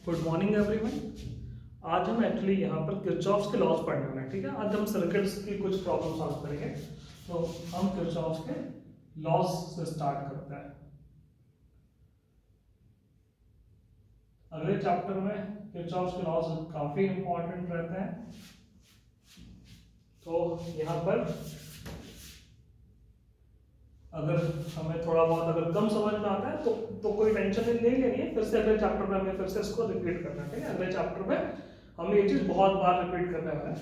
Good morning everyone. आज हम actually यहाँ पर किरचॉफ्स के लॉज पढ़ने वाले हैं। ठीक है, आज हम सर्किट्स की कुछ प्रॉब्लम सॉल्व करेंगे। तो हम किरचॉफ्स के लॉज से स्टार्ट करते हैं। अगले चैप्टर में किरचॉफ्स के लॉज काफी इंपॉर्टेंट रहते हैं। तो यहाँ पर अगर हमें थोड़ा बहुत अगर कम समझ में आता है तो कोई टेंशन नहीं लेनी है। फिर से अगले चैप्टर में हमें फिर से इसको रिपीट करना है। ठीक है, अगले चैप्टर में हमें ये चीज बहुत बार रिपीट करने वाला है।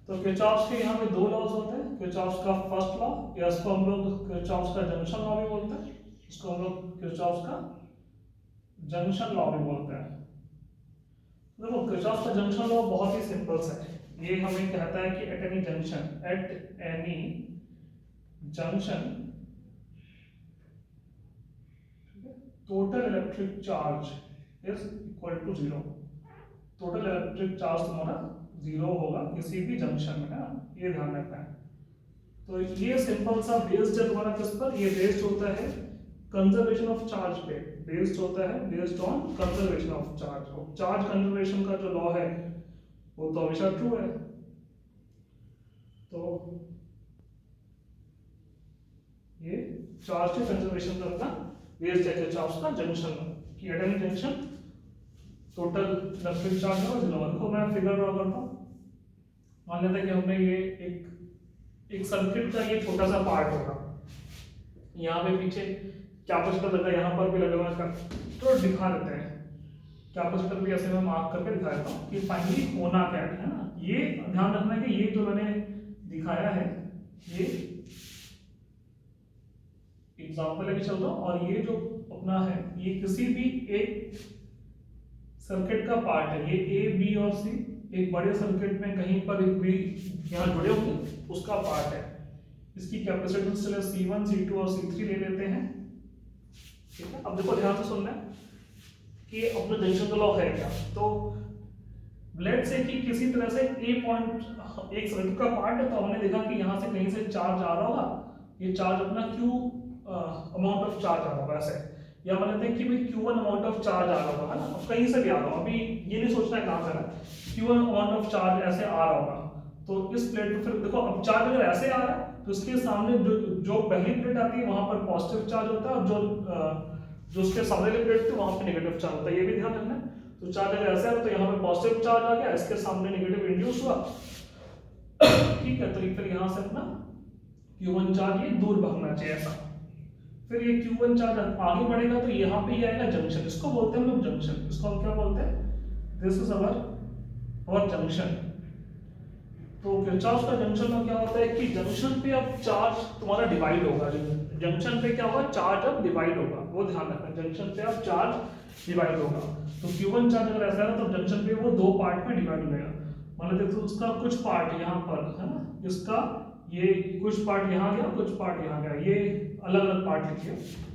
तो किरचॉफ्स के यहाँ पे दो लॉज होते हैं। किरचॉफ्स का फर्स्ट लॉ, या इसको हम लोग किरचॉफ्स का जंक्शन लॉ भी बोलते हैं। इसको हम लोग किरचॉफ्स का जंक्शन लॉ भी बोलते हैं। देखो, किरचॉफ्स का जंक्शन लॉ बहुत ही सिंपल सा है। ये हमें कहता है कि at any junction total electric charge is equal to zero. Total electric charge तुम्हारा जीरो होगा किसी भी जंक्शन में, है ना, ये ध्यान रखना है। तो ये सिंपल सा बेस्ड है तुम्हारा किस पर? ये बेस्ड होता है कंजर्वेशन ऑफ चार्ज पे। बेस्ड होता है based on conservation of charge. Charge conservation का जो लॉ है वो तो हमेशा ट्रू है। तो ये चार्ज के कंजर्वेशन का अपना बेस्ड है किरचॉफ्स का जंक्शन कि at any junction total electric charge है जीरो। देखो मैं फिगर ड्रॉ करता हूँ। मान लेते हैं कि हमने ये एक सर्किट का ये छोटा सा पार्ट होगा। यहाँ पे पीछे कैपेसिटर लगा, यहाँ पर भी लगा हुआ है। तो दिखा देते हैं कैपेसिटर भी ऐसे मैं मार्क करके दिखा देता हूँ कि फाइनली होना क्या है ना। ये ध्यान रखना है कि ये जो मैंने दिखाया है ये एग्जाम्पल लेके चलता हूँ, और ये जो अपना है ये किसी भी एक सर्किट का पार्ट है। ये ए बी और सी एक बड़े सर्किट में कहीं पर भी यहाँ जुड़े होंगे उसका पार्ट है। इसकी कैपेसिटेंस चले C1 C2 और C3 ले लेते हैं। ठीक है, अब देखो ध्यान से सुनना है कि अपना जंक्शन का लॉ है क्या। तो लेट्स से कि किसी तरह से ए पॉइंट एक सर्किट का पार्ट है। तो हमने देखा कि यहाँ से कहीं से चार्ज आ रहा होगा। ये चार्ज अपना Q अमाउंट ऑफ चार्ज आ रहा होगा ऐसे, या मान लेते हैं कि भाई Q1 अमाउंट ऑफ चार्ज आ रहा होगा, है ना। अब कहीं से भी आ रहा होगा, अभी ये नहीं सोचना है कहाँ से आ रहा है। Q1 अमाउंट ऑफ चार्ज ऐसे आ रहा होगा। तो इस प्लेट पे फिर देखो, अब चार्ज अगर ऐसे आ रहा है तो इसके सामने जो पहली प्लेट आती है वहां पर पॉजिटिव चार्ज होता है, और जो उसके सामने वाली प्लेट थी वहां पर नेगेटिव चार्ज होता है। ये भी ध्यान रखना है। तो चार्ज अगर ऐसे है तो यहाँ पे पॉजिटिव चार्ज आ गया, इसके सामने नेगेटिव इंड्यूस हुआ। ठीक है, तो फिर यहाँ से अपना Q1 चार्ज ये दूर भागना चाहिए ऐसा। फिर ये Q1 चार्ज आगे बढ़ेगा तो यहाँ पे ये आएगा जंक्शन। इसको बोलते हैं हम लोग जंक्शन। इसको हम क्या बोलते हैं? This is our junction. तो किरचॉफ का जंक्शन में क्या होता है कि जंक्शन पे अब चार्ज तुम्हारा डिवाइड होगा। जंक्शन पे क्या होगा? चार्ज अब डिवाइड होगा, वो ध्यान रखना। जंक्शन पे अब चार्ज डिवाइड होगा। तो Q1 चार्ज अगर ऐसा है तो जंक्शन पे वो दो पार्ट में डिवाइड हो जाएगा। मान लेते तो उसका कुछ पार्ट यहाँ पर है ना, इसका ये कुछ पार्ट यहाँ गया, कुछ पार्ट यहाँ गया। ये अलग अलग पार्ट लिखिए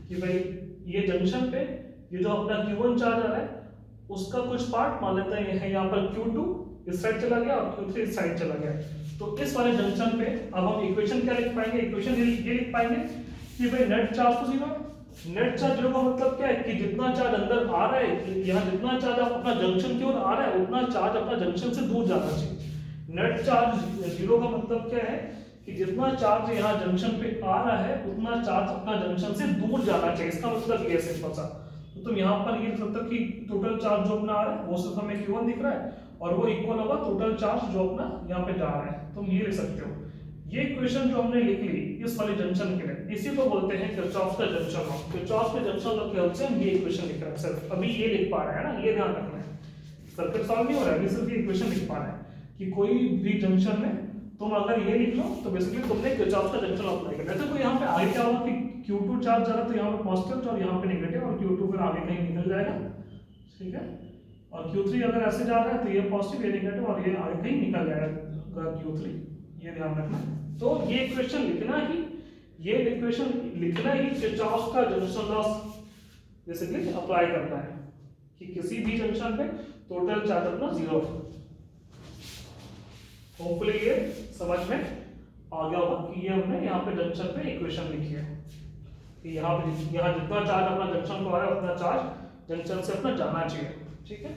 कि भाई ये जंक्शन पे ये जो अपना Q1 चार्ज आ रहा है उसका कुछ पार्ट मान लेते हैं यहाँ पर Q2 इस साइड चला गया और Q3 इस साइड चला गया। तो इस वाले जंक्शन पे अब हम इक्वेशन क्या लिख पाएंगे? इक्वेशन ये लिख पाएंगे कि भाई नेट चार्ज तो जीरो है। नेट चार्ज जीरो का मतलब क्या है कि जितना चार्ज अंदर आ रहा है, यहाँ जितना चार्ज अपना जंक्शन की ओर आ रहा है उतना चार्ज अपना जंक्शन से दूर जाना चाहिए। नेट चार्ज जीरो का मतलब क्या है कि जितना चार्ज यहाँ जंक्शन पे आ रहा है उतना चार्ज अपना जंक्शन से दूर जाना चाहिए। इसका मतलब ये सिंपल सा। तो तुम यहाँ पर ये लिख सकते हो कि टोटल चार्ज जो अपना आ रहा है वो सिर्फ हमें Q1 दिख रहा है, और वो इक्वल होगा टोटल चार्ज जो अपना यहाँ पे जा रहा है। तुम ये लिख सकते हो। ये इक्वेशन जो हमने लिख ली इस वाले जंक्शन के लिए, इसी को बोलते हैं किरचॉफ का जंक्शन लॉ। किरचॉफ के जंक्शन लॉ की हेल्प से हम ये इक्वेशन लिख रहे हैं। सिर्फ अभी ये लिख पा रहे हैं ना, ये ध्यान रखना है। सर्किट सॉल्व नहीं हो रहा है, सिर्फ ये इक्वेशन लिख पा रहे हैं कि कोई भी जंक्शन में तुम अगर ये लिख लो तो बेसिकली तुमने किरचॉफ का जंक्शन लॉ अप्लाई करना है। तो यहाँ पे आगे क्या होगा कि Q2 चार्ज जा रहा है तो यहाँ पे पॉजिटिव और यहाँ पे नेगेटिव, और Q2 फिर आगे कहीं निकल जाएगा। ठीक है, और Q3 अगर ऐसे जा रहा है तो ये पॉजिटिव ये नेगेटिव और ये आगे कहीं निकल जाएगा Q3। ये ध्यान रखना। तो ये इक्वेशन लिखना ही किरचॉफ का जंक्शन लॉ बेसिकली अप्लाई करना है कि किसी भी जंक्शन पे टोटल चार्ज अपना जीरो है। होपफुली ये समझ में आ गया होगा कि ये हमने यहाँ पे जंक्शन पे इक्वेशन लिखी है कि यहाँ जितना चार्ज अपना जंक्शन को आ रहा है उतना चार्ज जंक्शन से अपना जाना चाहिए। ठीक है।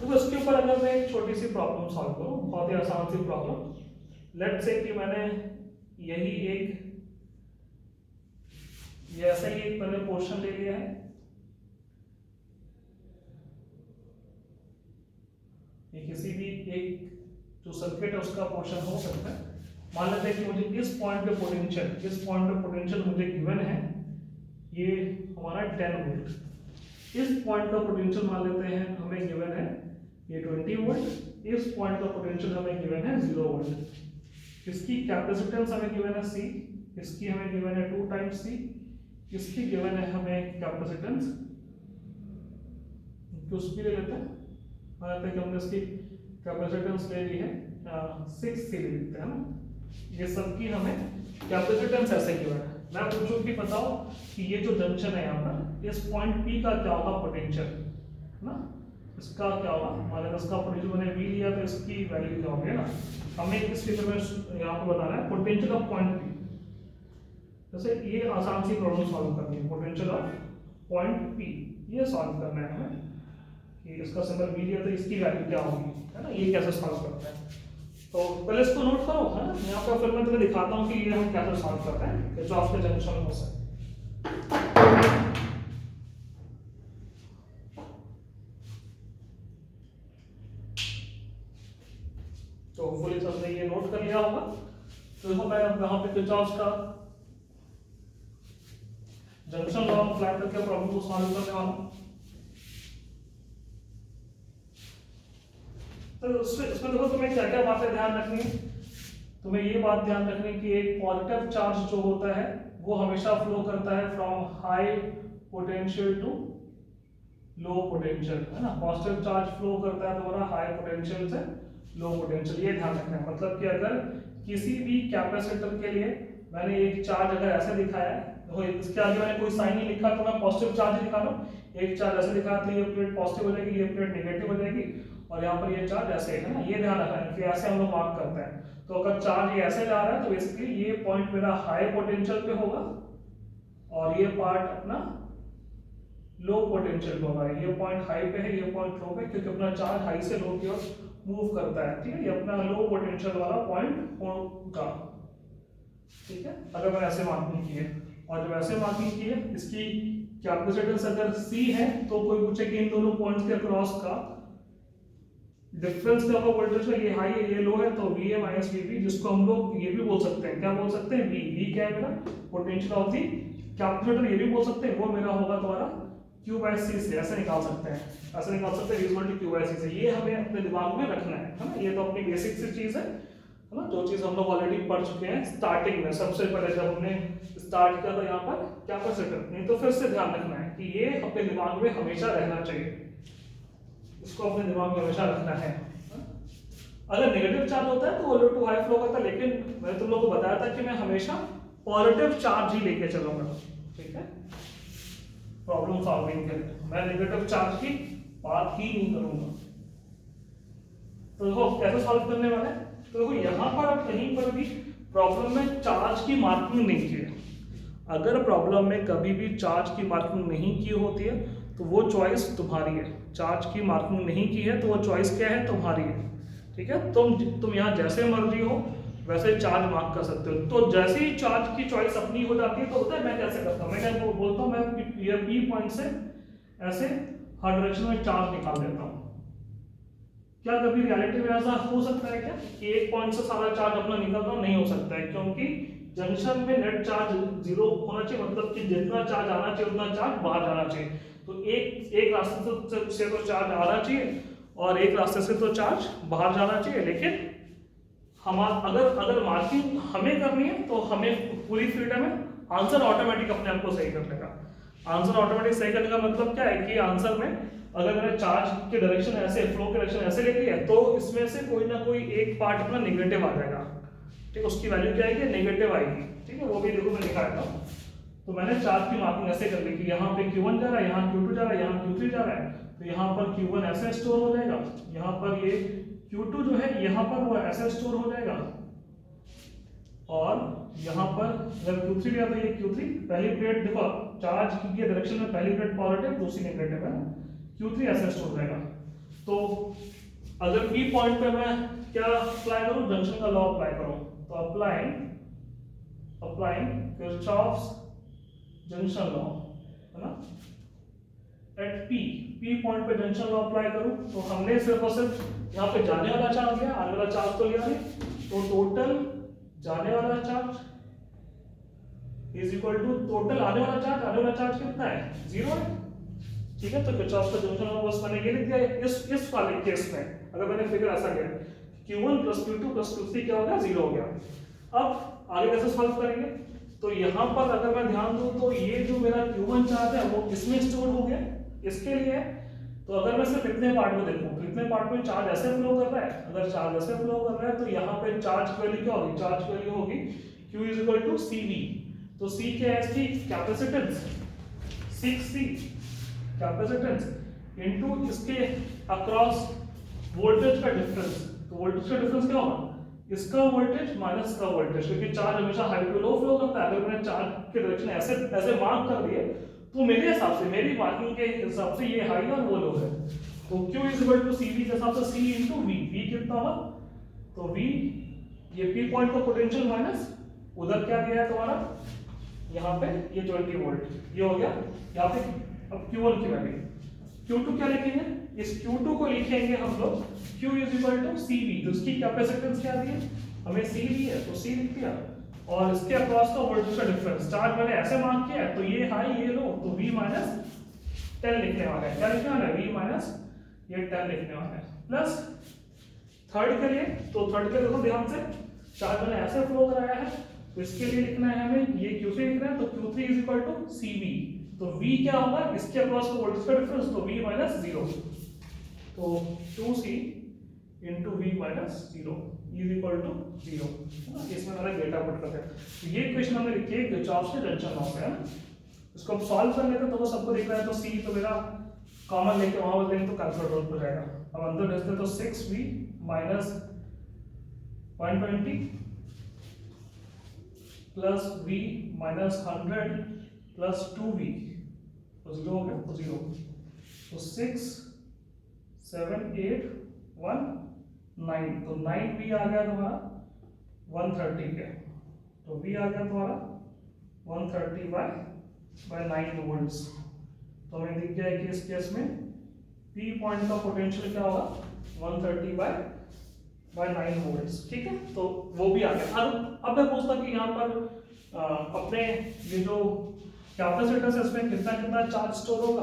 तो इसके ऊपर अगर मैं एक छोटी सी प्रॉब्लम सॉल्व करूं, बहुत ही आसान सी प्रॉब्लम। लेट्स से कि मैंने यही एक ये ऐसा ही एक मैंने पोर्शन ले लिया है, ये किसी भी एक जो सर्किट है उसका पोर्शन हो सकता है। मान लेते हैं कि मुझे इस पॉइंट पे पोटेंशियल मुझे गिवन है, ये हमारा 10 वोल्ट। इस पॉइंट का पोटेंशियल मान लेते हैं हमें गिवन है ये 20 वोल्ट। इस पॉइंट का पोटेंशियल हमें गिवन है 0 वोल्ट। इसकी कैपेसिटेंस हमें गिवन है C, इसकी हमें गिवन है 2 टाइम्स C, इसकी गिवन है हमें कैपेसिटेंस, उसकी ले लेते हैं, मान लेते हैं कि हमने इसकी कैपेसिटेंस ले ली है 6C ले लेते हैं ना। ये सबकी हमें कैपेसिटेंस ऐसे गिवन है। मैं पूछूं कि बताओ कि ये जो जंक्शन है यहाँ पर, इस पॉइंट P का क्या होगा पोटेंशियल ना, इसका क्या होगा, मान लेते इसका पोटेंशियल मैंने V लिया तो इसकी वैल्यू क्या होगी ना। हमें इस फिगर में यहाँ पे बताना है पोटेंशियल ऑफ पॉइंट P। जैसे ये आसान सी प्रॉब्लम सॉल्व करनी है, पोटेंशियल ऑफ पॉइंट P ये सॉल्व करना है हमें कि इसका सिंबल V लिया तो इसकी वैल्यू क्या होगी, है ना। ये कैसे सॉल्व करते हैं, तो पहले इसको नोट करो, है ना। यहाँ पे फिर मैं तुम्हें दिखाता हूँ कि ये हम कैसे सॉल्व करते हैं किरचॉफ के जंक्शन लॉ से। तो होपफुली सबने ये नोट कर लिया होगा। तो देखो मैं यहाँ पे किरचॉफ का जंक्शन लॉ अप्लाई करके प्रॉब्लम को सॉल्व करने वाला हूँ। तो इसमें देखो तुम्हें क्या क्या बातें ध्यान रखनी है। तुम्हें ये बात ध्यान रखनी कि एक पॉजिटिव चार्ज जो होता है वो हमेशा फ्लो करता है from high potential to low potential, है ना। पॉजिटिव चार्ज फ्लो करता है तुम्हारा हाई पोटेंशियल से लो पोटेंशियल, ये ध्यान रखना है। मतलब कि अगर किसी भी कैपेसिटर के लिए मैंने एक चार्ज अगर ऐसे दिखाया है, देखो इसके आगे मैंने कोई साइन नहीं लिखा तो मैं पॉजिटिव चार्ज ही दिखा रहा हूँ। एक चार्ज ऐसे दिखा तो ये प्लेट पॉजिटिव हो जाएगी, ये प्लेट नेगेटिव हो जाएगी, और यहाँ पर ये चार्ज ऐसे है ना। ये ध्यान रखना है कि ऐसे हम लोग मार्क करते हैं। तो अगर चार्ज ये ऐसे जा रहा है तो बेसिकली ये पॉइंट मेरा हाई पोटेंशियल पे होगा और ये पार्ट अपना लो पोटेंशियल पे होगा। ये पॉइंट हाई पे है, ये पॉइंट लो पे, क्योंकि अपना चार्ज हाई से लो की ओर मूव करता है, ठीक है। ये अपना लो पोटेंशियल वाला पॉइंट होगा, ठीक है। अगर मैं ऐसे मार्किंग की है, और जब ऐसे मार्किंग की है, इसकी कैपेसिटेंस अगर C है तो कोई पूछे कि इन दोनों पॉइंट्स के अक्रॉस का डिफरेंस क्या होगा वोल्टेज का, ये हाई है ये लो है, तो VA माइनस VB, जिसको हम लोग ये भी बोल सकते हैं, क्या बोल सकते हैं, V क्या है मेरा पोटेंशियल ऑफ दी कैपेसिटर, ये भी बोल सकते हैं, वो मेरा होगा तुम्हारा Q/C से, ऐसे निकाल सकते हैं, ऐसे निकाल सकते हैं V Q/C से। ये हमें अपने दिमाग में रखना है ना। ये तो अपनी बेसिक सी चीज है ना, जो चीज हम लोग ऑलरेडी पढ़ चुके हैं स्टार्टिंग में। सबसे पहले जब हमने स्टार्ट किया था यहाँ पर कैपेसिटर, नहीं तो फिर से ध्यान रखना है कि ये अपने दिमाग में हमेशा रहना चाहिए, इसको अपने दिमाग में हमेशा रखना है। अगर नेगेटिव चार्ज होता है तो वो लो टू हाई फ्लो करता है, लेकिन मैंने तुम लोगों को बताया था कि मैं हमेशा पॉजिटिव चार्ज ही लेके चलूंगा, ठीक है। प्रॉब्लम सॉल्विंग के लिए मैं नेगेटिव चार्ज की बात ही नहीं करूंगा। तो देखो कैसे सॉल्व करने वाले हैं। तो देखो यहाँ पर अब कहीं पर भी प्रॉब्लम में चार्ज की मार्किंग नहीं की है। अगर प्रॉब्लम में कभी भी चार्ज की मार्किंग नहीं की होती है तो वो चॉइस तुम्हारी है। चार्ज की मार्किंग नहीं की है तो वो चॉइस क्या है, तुम्हारी है, ठीक है। तुम यहाँ जैसे मर्जी हो वैसे चार्ज मार्क कर सकते हो। तो जैसे ही चार्ज की चॉइस अपनी हो जाती है तो होता है मैं कैसे करता हूँ, मैं क्या बोलता हूँ, मैं ये P पॉइंट से ऐसे हर डायरेक्शन में चार्ज निकाल देता हूँ। क्या कभी रियलिटी में ऐसा हो सकता है क्या कि एक पॉइंट से सारा चार्ज अपना निकल रहा, नहीं हो सकता है, क्योंकि जंक्शन में नेट चार्ज 0 होना चाहिए, मतलब कि जितना चार्ज आना चाहिए उतना चार्ज बाहर जाना चाहिए। तो एक रास्ते से तो चार्ज आना चाहिए और एक रास्ते से तो चार्ज बाहर जाना चाहिए। लेकिन हम अगर मार्किंग हमें करनी है तो हमें पूरी फ्रीडम है, आंसर ऑटोमेटिक अपने आप को सही कर लेगा। आंसर ऑटोमेटिक सही करने का मतलब क्या है कि आंसर में अगर मैंने चार्ज के डायरेक्शन ऐसे, फ्लो के डायरेक्शन ऐसे ले ली है, तो इसमें से कोई ना कोई एक पार्ट अपना नेगेटिव आ जाएगा, ठीक है। उसकी वैल्यू क्या आएगी, नेगेटिव आएगी, ठीक है। वो भी देखो मैं दिखा देता हूँ। तो मैंने चार्ज की मार्किंग ऐसे कर ली कि यहाँ पे Q1 जा रहा है, यहाँ Q2 जा रहा है, यहाँ Q3 जा रहा है। तो यहाँ पर Q1 ऐसे स्टोर हो जाएगा, यहाँ पर ये Q2 जो है यहाँ पर वो ऐसे स्टोर हो जाएगा, और यहाँ पर जब Q3 लिया तो ये Q3 पहली प्लेट, देखो चार्ज की डायरेक्शन में पहली प्लेट पॉजिटिव दूसरी नेगेटिव है, Q3 ऐसे स्टोर हो जाएगा। तो अगर P पॉइंट पे मैं क्या अप्लाई करूं, जंक्शन का लॉ अप्लाई करूं, तो अप्लाइंग किरचॉफ्स जंक्शन लॉ, है ना, एट P पॉइंट पे जंक्शन लॉ अप्लाई करूं, तो हमने सिर्फ और सिर्फ यहाँ पे जाने वाला चार्ज लिया, आने वाला चार्ज तो लिया नहीं, तो टोटल जाने वाला charge is equal to total आने वाला चार्ज कितना है, 0 है, ठीक है। तो किरचॉफ का जंक्शन लॉ बस मैंने ये लिख दिया इस वाले केस में, अगर मैंने फिगर ऐसा किया Q1 + Q2 + Q3 क्या हो गया, 0 हो गया। अब आगे कैसे सॉल्व करेंगे, तो यहाँ पर अगर मैं ध्यान दूं तो ये जो मेरा Q1 चार्ज है वो किसमें स्टोर हो गया, इसके लिए है। तो अगर मैं सिर्फ इतने पार्ट में देखूं तो इतने पार्ट में चार्ज ऐसे फ्लो कर रहा है, अगर चार्ज ऐसे फ्लो कर रहा है तो यहाँ पे चार्ज वैल्यू क्या होगी, चार्ज वैल्यू होगी Q = CV। तो C क्या है, इसकी कैपेसिटेंस 6C कैपेसिटेंस इनटू इसके अक्रॉस वोल्टेज का डिफरेंस। तो वोल्टेज का डिफरेंस क्या होगा, इसका वोल्टेज माइनस का वोल्टेज, क्योंकि चार्ज हमेशा हाई टू लो फ्लो करता है। अगर मैंने चार्ज के डायरेक्शन ऐसे ऐसे मार्क कर दिए तो मेरे हिसाब से, मेरी मार्किंग के हिसाब से ये हाई और वो लो है। तो Q = CV के हिसाब से C × V, V कितना होगा, तो V ये P पॉइंट का पोटेंशियल माइनस उधर क्या दिया है तुम्हारा, यहाँ पे ये 20 वोल्ट, ये हो गया यहाँ पे। अब Q1 की वैल्यू, Q2 क्या लिखेंगे, इस Q2 को लिखेंगे हम लोग Q = CV। तो इसकी कैपेसिटेंस क्या दी है, हमें C दी है तो C लिख दिया, और इसके अक्रॉस का वोल्टेज का डिफरेंस, चार्ज मैंने ऐसे मार्क किया है तो ये हाई ये लो, तो V - 10 लिखने वाला है, क्या लिखने वाला है, V - ये 10 लिखने वाला है। प्लस थर्ड के लिए, तो थर्ड के देखो ध्यान से, चार्ज मैंने ऐसे फ्लो कराया है तो इसके लिए लिखना है हमें, ये Q3 लिखना है, तो Q3 = CV। तो V क्या होगा, इसके अक्रॉस का वोल्टेज का डिफरेंस, तो V - 0, तो 2C × V - 0 = 0, है ना। इसमें मैंने डेटा पुट कर दिया। तो ये इक्वेशन हमने लिखी है किरचॉफ के जंक्शन लॉ से, है ना। इसको हम सॉल्व कर लेते हैं तो वो सबको दिख रहा है, तो C तो मेरा कॉमन लेके वहां बदलेंगे तो कैलकुलेटर हो जाएगा। अब अंदर भेजते तो 6V - 120 plus V - 100 plus 2V, तो 0 हो गया, तो 0, तो 6 7 8 1 9, तो 9V आ गया तुम्हारा 130 के, तो V आ गया तुम्हारा 130/9 वोल्ट्स। तो हमें दिख गया है कि इस केस में P पॉइंट का पोटेंशियल क्या होगा, 130/9 वोल्ट्स, ठीक है। तो वो भी आ गया। अब मैं पूछता कि यहाँ पर अपने ये जो कैपेसिटर है इसमें कितना कितना चार्ज स्टोर होगा,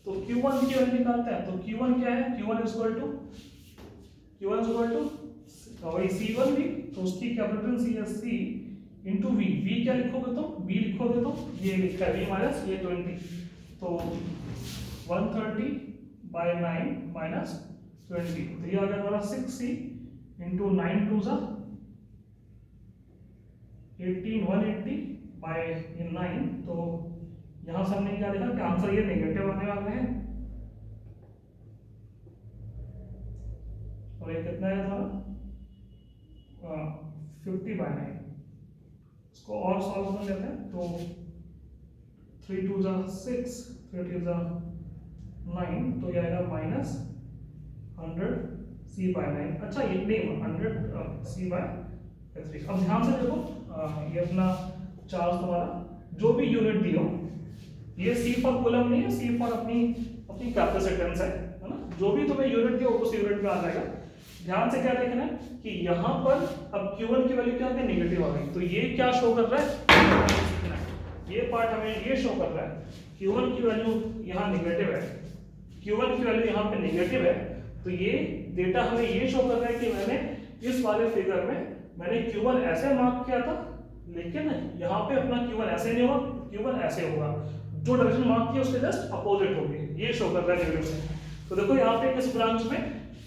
तो Q1 की वैल्यू निकालते हैं। तो Q1 क्या है, Q1 = वही C1 भी, तो उसकी कैपेसिटेंस ये C × V। V क्या लिखोगे, तो V लिखोगे तो ये लिखा है V - ये 20, तो 130/9 - 20, तो ये आ गया हमारा 6C × 9 2 18 180/9। तो यहां से हमने क्या देखा कि आंसर ये नेगेटिव आने वाले हैं, और ये कितना है हमारा 50/9। इसको और सॉल्व कर लेते हैं, तो 3 2 6 3 3 9, तो ये आएगा -100C/9। अच्छा ये नहीं 100C/3। अब ध्यान से देखो, ये अपना चार्ज तुम्हारा जो भी यूनिट दी हो, ये C फॉर कूलम नहीं है, C फॉर अपनी कैपेसिटेंस है ना। जो भी तुम्हें यूनिट दिया उस यूनिट में आ जाएगा। ध्यान से क्या देखना है कि यहाँ पर अब Q1 की वैल्यू क्या है, नेगेटिव आ गई, तो ये क्या शो कर रहा है, ये पार्ट हमें ये शो कर रहा है Q1 की वैल्यू यहाँ नेगेटिव है, Q1 की वैल्यू यहाँ पे नेगेटिव है। तो ये डेटा हमें ये शो कर रहा है कि मैंने इस वाले फिगर में मैंने Q1 ऐसे मार्क किया था, लेकिन यहाँ पे अपना Q1 ऐसे नहीं होगा, Q1 ऐसे होगा, जो डायरेक्शन मार्क किया उसके जस्ट अपोजिट होगी, ये शो कर रहा है नेगेटिव से। तो देखो यहाँ पे इस ब्रांच में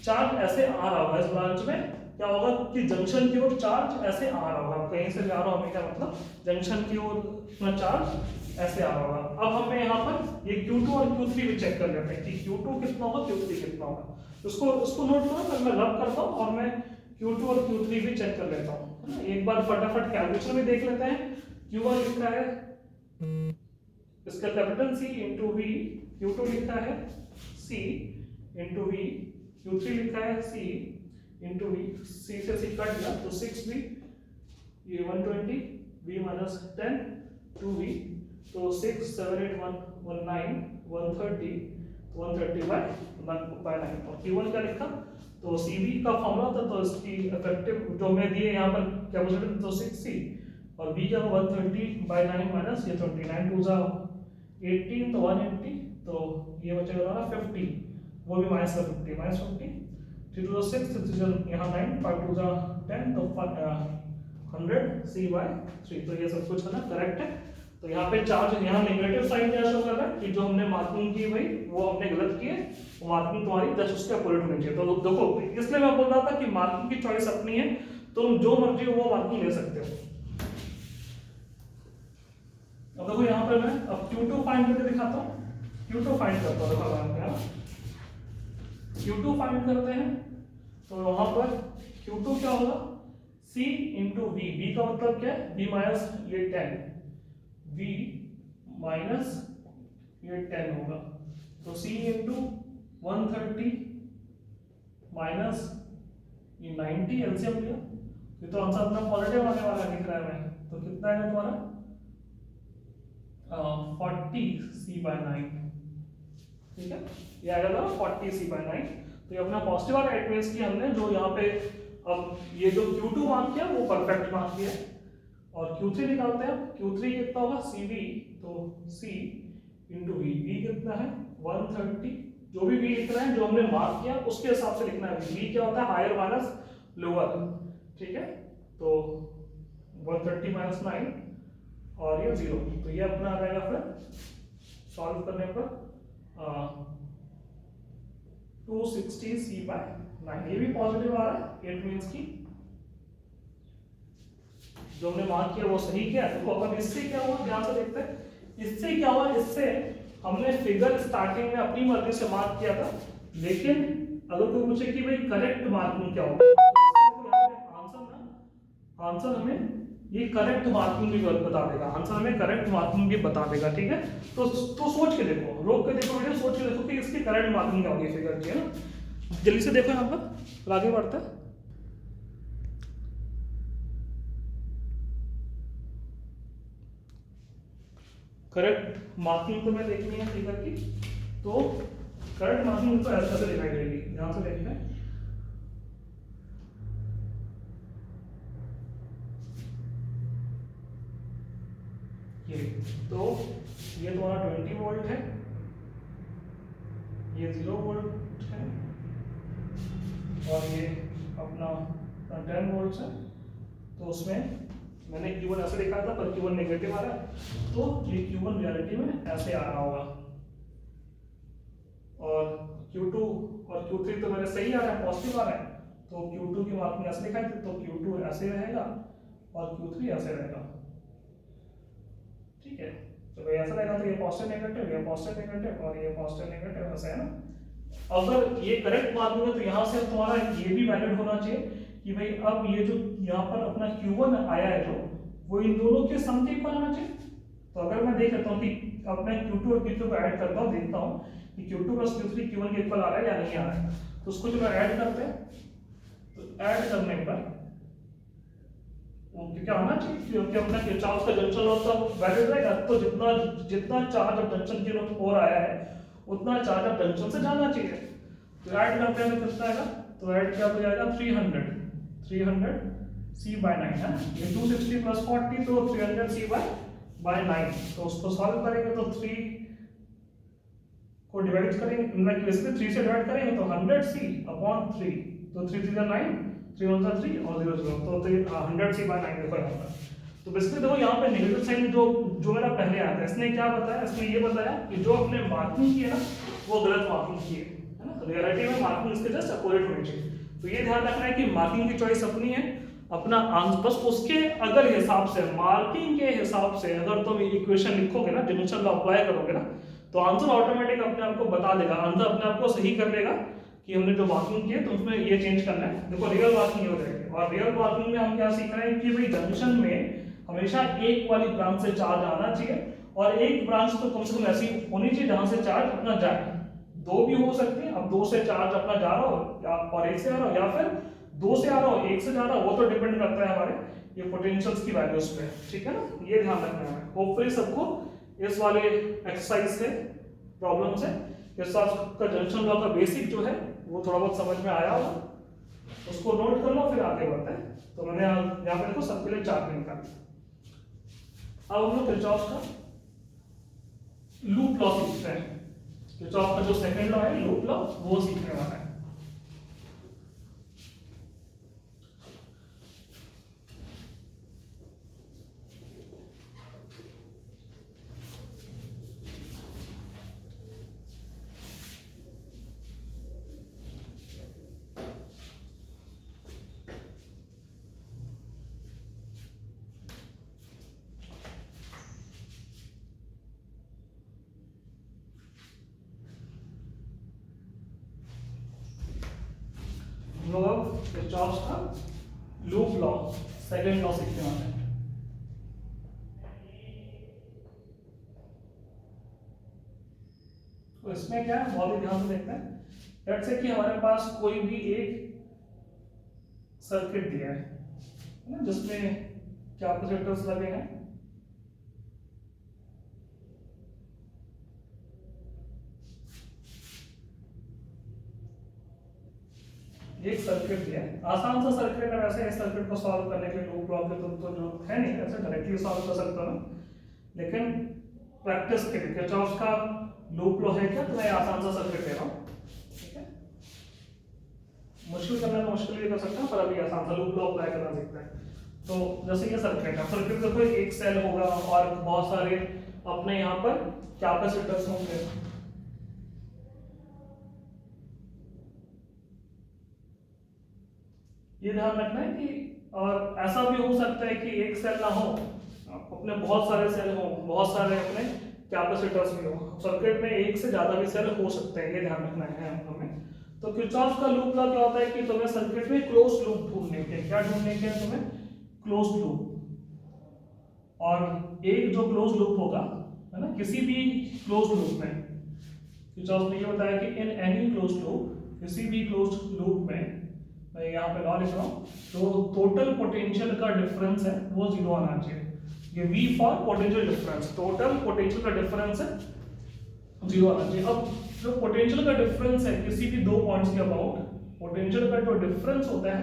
चार्ज ऐसे आ रहा होगा, इस ब्रांच में क्या होगा कि जंक्शन की ओर चार्ज ऐसे आ रहा होगा, कहीं से जा रहा होगा, क्या मतलब जंक्शन की ओर अपना चार्ज ऐसे आ रहा होगा। अब हमें यहाँ पर ये Q2 और Q3 भी चेक कर लेते हैं कि Q2 कितना होगा, Q3 कितना होगा। उसको नोट करो, फिर मैं रब करता हूँ और मैं Q2 और Q3 भी चेक कर लेता हूँ, है ना। एक बार फटाफट कैलकुलेशन में देख लेते हैं। Q1 लिखा है इसका कैपिटल C × V, Q2 लिखा है C × V Q3 लिखा है C इंटू वी, C से C कट गया तो 6V, ये 120 V माइनस 10 2V, तो 6 7 8 1 19 130 130 बाय 9। और Q1 क्या लिखा, तो CV का फॉर्मूला था, तो इसकी इफेक्टिव जो मैं दिए यहाँ पर कैपेसिटेंस तो 6C, और B क्या 130 बाय 9 माइनस ये 29 2 जा 18 तो 180, तो ये बचेगा ना 50, वो भी माइनस 50 माइनस 50 3 टू 6 6 यहाँ 9 5 टू 10 तो 100 C बाय 3। तो ये सब कुछ है ना करेक्ट है। तो यहाँ पे चार्ज यहाँ नेगेटिव साइन क्या शो कर रहा है कि जो हमने मार्किंग की भाई वो हमने गलत की है, वो मार्किंग तुम्हारी जस्ट उसके अपोजिट होनी चाहिए। तो देखो इसलिए मैं बोल रहा था कि मार्किंग की चॉइस अपनी है, तुम जो मर्जी हो वो मार्किंग ले सकते हो। अब देखो यहाँ पे मैं अब Q2 फाइंड करके दिखाता हूँ। Q2 फाइंड करता हूँ, देखो Q2 फाइंड करते हैं तो वहां पर Q2 क्या होगा, C इंटू V, V का मतलब क्या है, V माइनस ये 10, V माइनस ये 10 होगा, तो C इंटू 130 माइनस ये 90 एलसीएम लिया, ये तो आंसर अपना पॉजिटिव आने वाला दिख रहा है मैं, तो कितना है तुम्हारा 40 C बाय 9, ठीक है, ये आएगा था 40 C बाय 9। तो ये अपना पॉजिटिव आ रहा है, इट मींस कि हमने जो यहाँ पे अब ये जो Q2 मार्क किया वो परफेक्ट मार्क किया है। और Q3 निकालते हैं, Q3 कितना होगा CV, तो C इंटू V, V कितना है 130, जो भी V लिख रहे हैं जो हमने मार्क किया उसके हिसाब से लिखना है। V क्या होता है, हायर माइनस लोअर, ठीक है, तो 130 माइनस 9 और ये 0, तो ये अपना आ जाएगा फिर सॉल्व करने पर 260 C बाय 9, ये भी पॉजिटिव आ रहा है, इट मींस की जो हमने मार्क किया वो सही किया। देखो अब इससे क्या हुआ, ध्यान से देखते हैं इससे क्या हुआ, इससे हमने फिगर स्टार्टिंग में अपनी मर्जी से मार्क किया था, लेकिन अगर कोई पूछे कि भाई करेक्ट मार्किंग क्या होगा, तो आंसर हमें ये करेक्ट मार्किंग भी बता देगा, आंसर हमें करेक्ट मार्किंग भी बता देगा, ठीक है। तो सोच के देखो, रोक के देखो वीडियो, सोच के देखो कि इसकी करेक्ट मार्किंग क्या होगी फिगर की, है ना। जल्दी से देखो यहाँ पर आगे बढ़ता है। करेक्ट मार्किंग तो मैं देखनी है फिगर की, तो करेक्ट मार्किंग तो ऐसे दिखाई देगी, ध्यान से देखना है। ये तो ये तुम्हारा 20 वोल्ट है, ये 0 वोल्ट है, और ये अपना 10 वोल्ट है। तो उसमें मैंने Q1 ऐसे लिखा था पर Q1 नेगेटिव आ रहा है, तो ये Q1 रियलिटी में ऐसे आ रहा होगा, और Q2 और Q3 तो मेरे सही आ रहा है, पॉजिटिव आ रहा है, तो Q2 की मार्किंग ऐसे लिखा है, तो Q2 ऐसे रहेगा और Q3 ऐसे रहेगा, ठीक है। तो भाई ऐसा रहेगा, तो ये पॉजिटिव नेगेटिव, ये पॉजिटिव नेगेटिव और ये पॉजिटिव नेगेटिव, ऐसा है ना। अगर ये करेक्ट मार्किंग है तो यहाँ से तुम्हारा ये भी वैलिड होना चाहिए कि भाई अब ये जो यहाँ पर अपना Q1 आया है जो, वो इन दोनों के सम के इक्वल आना चाहिए। तो अगर मैं देख लेता हूँ कि अब मैं Q2 और Q3 को ऐड करता हूँ, देखता हूँ कि Q2 प्लस Q3 Q1 के इक्वल आ रहा है या नहीं आ रहा है, तो उसको जो ऐड करते हैं, तो ऐड करने पर वो क्या होना चाहिए, क्योंकि अपना चार्ज का जंक्शन लॉस तो वैलिड रहेगा, तो जितना जितना चार्ज अब जंक्शन की ओर आया है उतना चार्ज अब जंक्शन से जाना चाहिए। तो ऐड करते हैं तो कितना आएगा, तो ऐड क्या हो जाएगा 300 C बाय 9 है, ये 260 प्लस 40 तो 300 C बाय 9। तो उसको सॉल्व करेंगे तो 3 को डिवाइड करेंगे, मतलब इसमें 3 से डिवाइड करेंगे तो 100 C अपॉन 3, तो 3 3 9 3 1 3 और 0 0, तो 100 C बाय 9 देखो यहाँ पर। तो बेसिकली देखो यहाँ पे नेगेटिव साइन जो मेरा पहले आया था, इसने क्या बताया, इसने ये बताया कि जो अपने मार्किंग की है ना वो गलत मार्किंग की है ना, तो रियलिटी में मार्किंग इसके जस्ट अपोजिट होनी चाहिए। तो ये ध्यान रखना है कि मार्किंग की चॉइस अपनी है, अपना आंसर बस उसके अगर हिसाब से मार्किंग के हिसाब से अगर तुम इक्वेशन लिखोगे ना, डिफरेंशियल लॉ अप्लाई करोगे ना, तो आंसर ऑटोमेटिक अपने आप को बता देगा, आंसर अपने आप को सही कर लेगा कि हमने जो मार्किंग की है तो उसमें ये चेंज करना है। देखो रियल मार्किंग हो जाएगी, और रियल मार्किंग में हम क्या सीख रहे हैं कि भाई जंक्शन में हमेशा एक वाली ब्रांच से चार्ज आना चाहिए, और एक ब्रांच तो कम से कम ऐसी होनी चाहिए जहां से चार्ज अपना जाए, दो भी हो सकते हैं। अब 2 से चार्ज अपना जा रहा हो और 1 से आ रहा हो, या फिर 2 से आ रहा हो 1 से जा रहा हो, वो तो डिपेंड करता है हमारे ये पोटेंशियल्स की वैल्यूज पे, ठीक है ना। ये ध्यान रखना है। होपफुली सबको इस वाले एक्सरसाइज से प्रॉब्लम से किरचॉफ का जंक्शन लॉ का बेसिक जो है वो थोड़ा बहुत समझ में आया होगा, उसको नोट कर लो, फिर आगे बढ़ते हैं। तो मैंने यहाँ पे देखो सबके लिए चार्ट निकाल दिया। अब हम लोग किरचॉफ का लूप लॉ सीखते हैं। किरचॉफ का जो सेकंड लॉ है लूप लॉ, वो सीखने वाला है। किरचॉफ का लूप लॉ सेकंड लॉ सीखने वाले हैं। तो इसमें क्या है, बहुत ही ध्यान से देखते हैं। लेट्स से कि हमारे पास कोई भी एक सर्किट दिया है ना, जिसमें कैपेसिटर्स लगे हैं। एक सर्किट दिया है, आसान सा सर्किट है। वैसे इस सर्किट को सॉल्व करने के लिए लूप लॉ की तो जरूरत है नहीं, ऐसे डायरेक्टली सॉल्व कर सकता हूं, लेकिन प्रैक्टिस के लिए किरचॉफ का लूप लॉ है क्या, तो मैं आसान सा सर्किट दे रहा हूं, ठीक है। मुश्किल करने में मुश्किल भी कर सकता हूं, पर अभी आसान सा लूप लॉ अप्लाई करना सीखते हैं। तो जैसे ये सर्किट है, सर्किट में कोई एक सेल होगा और बहुत सारे अपने यहाँ पर कैपेसिटर्स होंगे। ये ध्यान रखना है कि, और ऐसा भी हो सकता है कि एक सेल ना हो, अपने बहुत सारे सेल हो, बहुत सारे अपने कैपेसिटर्स भी हो। सर्किट में एक से ज्यादा भी सेल हो सकते हैं, ये ध्यान रखना है हमें। तो किरचॉफ का लूप लॉ क्या होता है कि तुम्हें सर्किट में क्लोज लूप ढूंढने के, क्या ढूंढने के तुम्हें, क्लोज लूप। और एक जो क्लोज लूप होगा, है ना, किसी भी क्लोज लूप में किरचॉफ ने ये बताया कि इन एनी क्लोज लूप, किसी भी क्लोज लूप में, मैं यहाँ पे लॉ लिख रहा हूँ, तो टोटल पोटेंशियल का डिफरेंस है वो 0 आना चाहिए। ये V for potential difference, total potential का डिफरेंस है 0 आना चाहिए। अब जो पोटेंशियल का डिफरेंस है किसी भी दो पॉइंट्स के अबाउट, पोटेंशियल का जो डिफरेंस होता है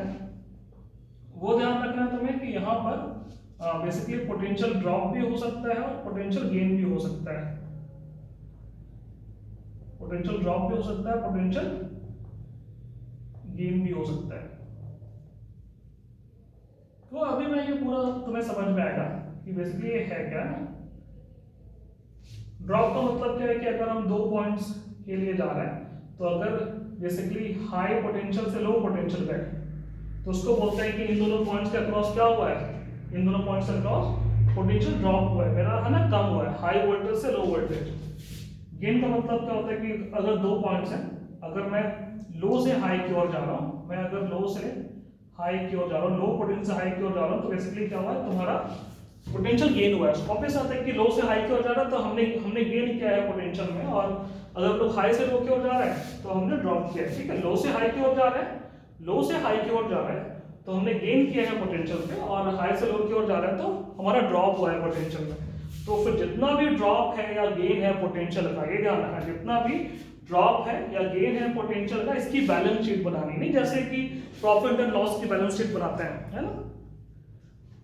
वो ध्यान रखना है तुम्हें कि यहाँ पर बेसिकली पोटेंशियल ड्रॉप भी हो सकता है और पोटेंशियल गेन भी हो सकता है। पोटेंशियल ड्रॉप भी हो सकता है, पोटेंशियल गेन भी हो सकता है। तो अभी मैं ये पूरा तुम्हें समझ में आएगा कि बेसिकली ये है क्या। ड्रॉप का मतलब क्या है कि अगर हम दो पॉइंट्स के लिए जा रहे हैं, तो अगर बेसिकली हाई पोटेंशियल से लो पोटेंशियल गए, तो उसको बोलते हैं कि इन दोनों पॉइंट्स के अक्रॉस क्या हुआ है, इन दोनों पॉइंट्स के अक्रॉस पोटेंशियल ड्रॉप हुआ है, मेरा है ना, कम हुआ है, हाई वोल्टेज से लो वोल्टेज। गेन का मतलब क्या होता है कि अगर दो पॉइंट्स हैं, अगर मैं लो से हाई की ओर जा रहा हूँ, मैं अगर लो से हाई की ओर जा रहा हूँ, लो पोटेंशियल से हाई की ओर जा रहा हूँ, तो बेसिकली क्या हुआ है, तुम्हारा पोटेंशियल गेन हुआ है। वापस आता है कि लो से हाई की ओर जा रहा है तो हमने गेन किया है पोटेंशियल में, और अगर लोग हाई से लो की ओर जा रहे हैं तो हमने ड्रॉप किया है, ठीक है। लो से हाई की ओर जा रहे हैं, लो से हाई की ओर जा रहे हैं तो हमने गेन किया है पोटेंशियल पे, और हाई से लो की ओर जा रहे हैं तो हमारा ड्रॉप हुआ है पोटेंशियल में। तो फिर जितना भी ड्रॉप है या गेन है पोटेंशियल का, ये ध्यान रखना, जितना भी ड्रॉप है या गेन है पोटेंशियल का, इसकी बैलेंस शीट बनानी, नहीं जैसे कि प्रॉफिट एंड लॉस की बैलेंस शीट बनाते हैं, है ना।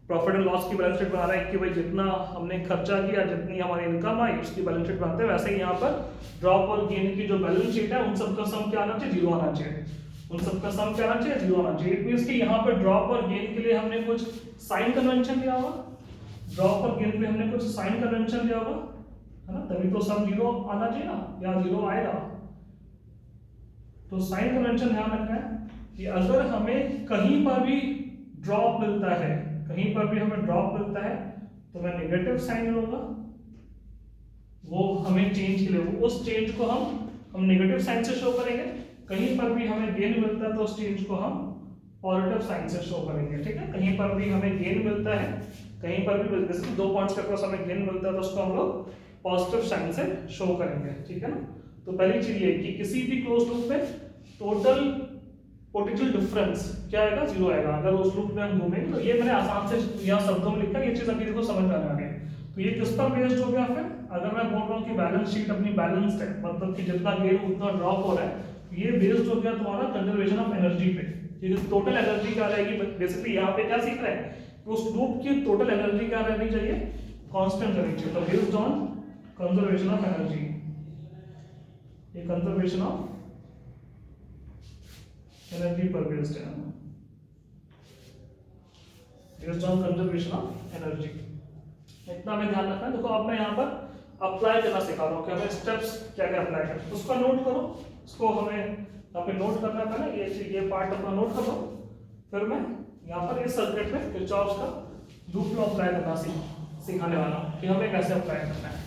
प्रॉफिट एंड लॉस की बैलेंस शीट बना रहे हैं कि भाई जितना हमने खर्चा किया, जितनी हमारी इनकम आई, उसकी बैलेंस शीट बनाते हैं। वैसे ही यहाँ पर ड्रॉप और गेन की जो बैलेंस शीट है, उन सबका सम क्या आना चाहिए, 0 आना चाहिए। उन सबका सम क्या आना चाहिए, 0 आना चाहिए। इट मींस कि यहाँ पर ड्रॉप और गेन के लिए हमने कुछ साइन कन्वेंशन लिया होगा, ड्रॉप और गेन पे हमने कुछ साइन कन्वेंशन लिया होगा, है ना, तभी तो सम 0 आना चाहिए ना, या 0 आएगा। तो साइन कन्वेंशन ध्यान रखना है कि अगर हमें कहीं पर भी ड्रॉप मिलता है, कहीं पर भी हमें ड्रॉप मिलता है, तो मैं नेगेटिव साइन लूंगा, वो हमें चेंज के लिए, उस चेंज को हम नेगेटिव साइन से शो करेंगे। कहीं पर भी हमें गेन मिलता है तो उस चेंज को हम पॉजिटिव साइन से शो करेंगे, ठीक है। कहीं पर भी हमें गेन मिलता है, कहीं पर भी जैसे दो पॉइंट्स के क्रॉस हमें गेन मिलता है तो उसको हम लोग पॉजिटिव साइन से शो करेंगे, ठीक है ना। तो पहली चीज ये कि किसी भी क्लोज लूप में टोटल पोटेंशियल डिफरेंस क्या आएगा, जीरो आएगा अगर उस लूप में हम घूमेंगे। तो ये मैंने आसान से यहाँ शब्दों में लिखा, ये चीज अभी देखो समझ में आने लगे। तो ये किस पर बेस्ड हो गया फिर, अगर मैं बोल रहा हूँ कि बैलेंस शीट अपनी बैलेंस्ड है, मतलब कि जितना गेन उतना ड्रॉप हो रहा है, तो ये बेस्ड हो गया तुम्हारा कंजर्वेशन ऑफ एनर्जी पे। ये टोटल एनर्जी क्या रहेगी, बेसिकली यहाँ पे क्या सीख रहे हैं कि उस लूप की टोटल एनर्जी क्या रहनी चाहिए, कांस्टेंट रहनी चाहिए। तो based on conservation of energy, ये कंजर्वेशन ऑफ एनर्जी पर बेस्ड है, based on conservation of energy. इतना में ध्यान रखना है। देखो अब मैं यहाँ पर अप्लाई करना सिखा रहा हूँ कि हमें स्टेप्स क्या क्या अप्लाई करना है, उसका नोट करो। इसको हमें यहाँ पे नोट करना है, पहले ये पार्ट अपना नोट कर लो। फिर मैं यहाँ पर इस सर्किट में किरचॉफ का लूप लॉ अप्लाई करना सिखाने वाला हूँ कि हमें कैसे अप्लाई करना है।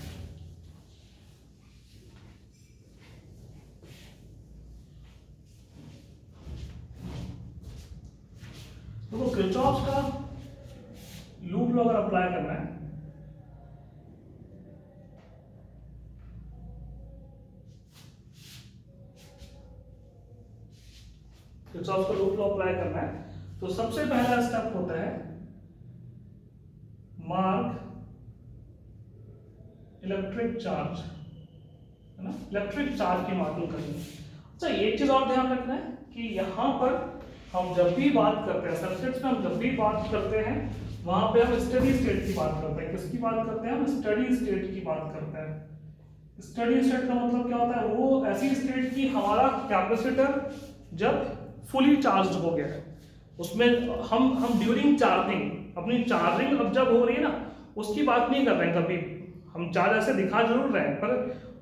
तो किरचॉफ का लूप लॉ अगर अप्लाई करना है, किरचॉफ का लूप लॉ अप्लाई करना है, तो सबसे पहला स्टेप होता है मार्क इलेक्ट्रिक चार्ज, है ना, इलेक्ट्रिक चार्ज की मार्किंग करनी है। अच्छा एक चीज और ध्यान रखना है कि यहाँ पर हम जब भी बात करते हैं सर्किट्स में, हम जब भी बात करते हैं वहां पे हम स्टडी स्टेट की बात करते हैं। किसकी बात करते हैं, हम स्टडी स्टेट की बात करते हैं। स्टडी स्टेट का मतलब क्या होता है, वो ऐसी स्टेट की हमारा कैपेसिटर जब फुली चार्ज हो गया है, उसमें हम ड्यूरिंग चार्जिंग, अपनी चार्जिंग अब जब हो रही है ना, उसकी बात नहीं कर रहे हैं। कभी हम चार्ज ऐसे दिखा जरूर रहे हैं, पर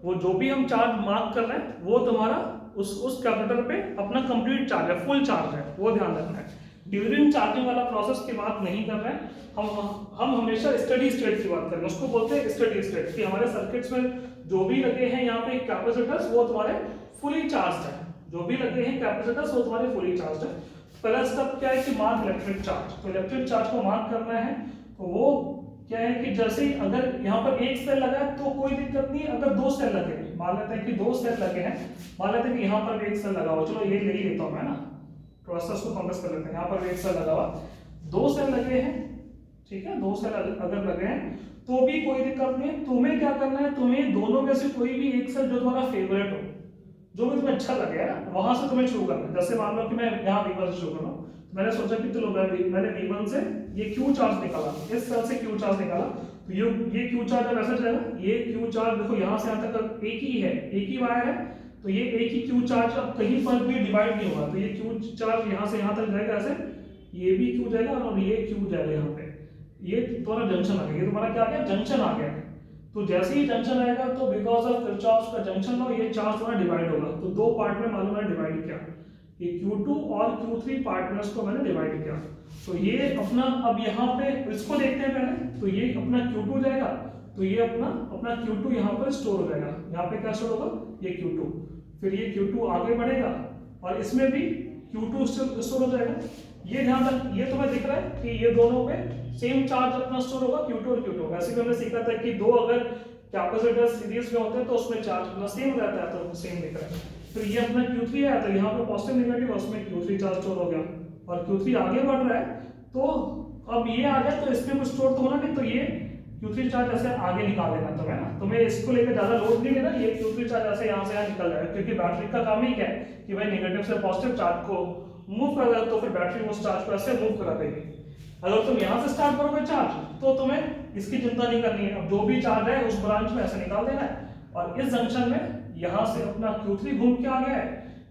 वो जो भी हम चार्ज मार्क कर रहे हैं वो तुम्हारा उस कैपेसिटर पे अपना कंप्लीट चार्ज है, फुल चार्ज है, वो ध्यान रखना है। ड्यूरिंग चार्जिंग वाला प्रोसेस की बात नहीं कर रहे हैं हम हमेशा स्टडी स्टेट की बात कर रहे हैं। उसको बोलते हैं स्टडी स्टेट कि हमारे सर्किट्स में जो भी लगे हैं यहाँ पे कैपेसिटर्स, वो तुम्हारे फुली चार्ज है। जो भी लगे हैं कैपेसिटर्स वो तुम्हारे फुली चार्ज है। पहला स्टेप क्या है कि मार्क इलेक्ट्रिक चार्ज। तो इलेक्ट्रिक चार्ज को मार्क करना है, तो वो क्या है कि जैसे ही अगर यहाँ पर एक सेल लगा है तो कोई दिक्कत नहीं है। अगर दो सेल लगे, मान लेते हैं कि दो सेल लगे हैं, मान लेते हैं कि यहाँ पर भी एक सेल लगा हुआ, चलो ये ले ही लेता हूँ मैं ना, प्रोसेस को फोकस कर लेते हैं। यहाँ पर भी एक सेल लगा हुआ, दो सेल लगे हैं, ठीक है, दो सेल अगर लगे हैं तो भी कोई दिक्कत नहीं है। तुम्हें क्या करना है, तुम्हें दोनों में से कोई भी एक सेल जो तुम्हारा फेवरेट हो, जो भी तुम्हें अच्छा लगे ना, वहां से तुम्हें शुरू करना है। जैसे मान लो कि मैं यहाँ V1 से शुरू कर रहा हूँ, तो मैंने सोचा कि चलो मैंने V1 से ये Q चार्ज निकाला, इस सेल से Q चार्ज निकाला, तो ये Q चार्ज अब ऐसा जाएगा, ये Q चार्ज देखो यहाँ से यहाँ तक एक ही है, एक ही वायर है, तो ये एक ही Q चार्ज अब कहीं पर भी डिवाइड नहीं होगा। तो ये Q चार्ज यहाँ से यहाँ तक जाएगा ऐसे, ये भी Q जाएगा और ये Q जाएगा यहाँ पे, ये तुम्हारा जंक्शन आ गया। ये तुम्हारा क्या आ गया, जंक्शन आ गया। तो जैसे ही जंक्शन आएगा तो बिकॉज ऑफ किरचॉफ का जंक्शन लॉ ये चार्ज तुम्हारा डिवाइड होगा। तो दो पार्ट में मालूम है डिवाइड किया, ये Q2 और Q3 पार्टनर्स को मैंने डिवाइड किया। तो ये अपना अब यहाँ पे इसको देखते हैं पहले, तो ये अपना Q2 जाएगा, तो ये अपना Q2 यहाँ पर स्टोर हो जाएगा। यहाँ पे क्या स्टोर होगा, ये Q2, फिर ये Q2 आगे बढ़ेगा और इसमें भी Q2 स्टोर हो जाएगा। ये ध्यान रख, ये तुम्हें दिख रहा है कि ये दोनों पे सेम चार्ज अपना स्टोर होगा, Q2 और Q2। वैसे भी हमने सीखा था कि दो अगर कैपेसिटर सीरीज में होते हैं तो उसमें चार्ज अपना सेम रहता है, तो सेम दिख रहा है। फिर ये अपना Q3 है, तो यहाँ पे पॉजिटिव नेगेटिव, उसमें Q3 चार्ज स्टोर हो गया, और Q3 आगे बढ़ रहा है, तो अब ये आ गया, तो इसमें कुछ स्टोर तो होना नहीं, तो ये Q3 चार्ज ऐसे आगे निकाल देना तुम्हें ना, तुम्हें इसको लेकर ज्यादा लोड नहीं लेना। ये Q3 चार्ज ऐसे यहाँ से यहाँ निकल जाएगा, क्योंकि बैटरी का काम ही क्या है कि भाई नेगेटिव से पॉजिटिव चार्ज को मूव कर रहा है, तो फिर बैटरी उस चार्ज को ऐसे मूव करा देगी। अगर तुम यहाँ से स्टार्ट करोगे चार्ज, तो तुम्हें इसकी चिंता नहीं करनी है। अब जो भी चार्ज है उस ब्रांच में ऐसे निकाल देना है, और इस जंक्शन में यहाँ से अपना Q3 घूम के आ गया है,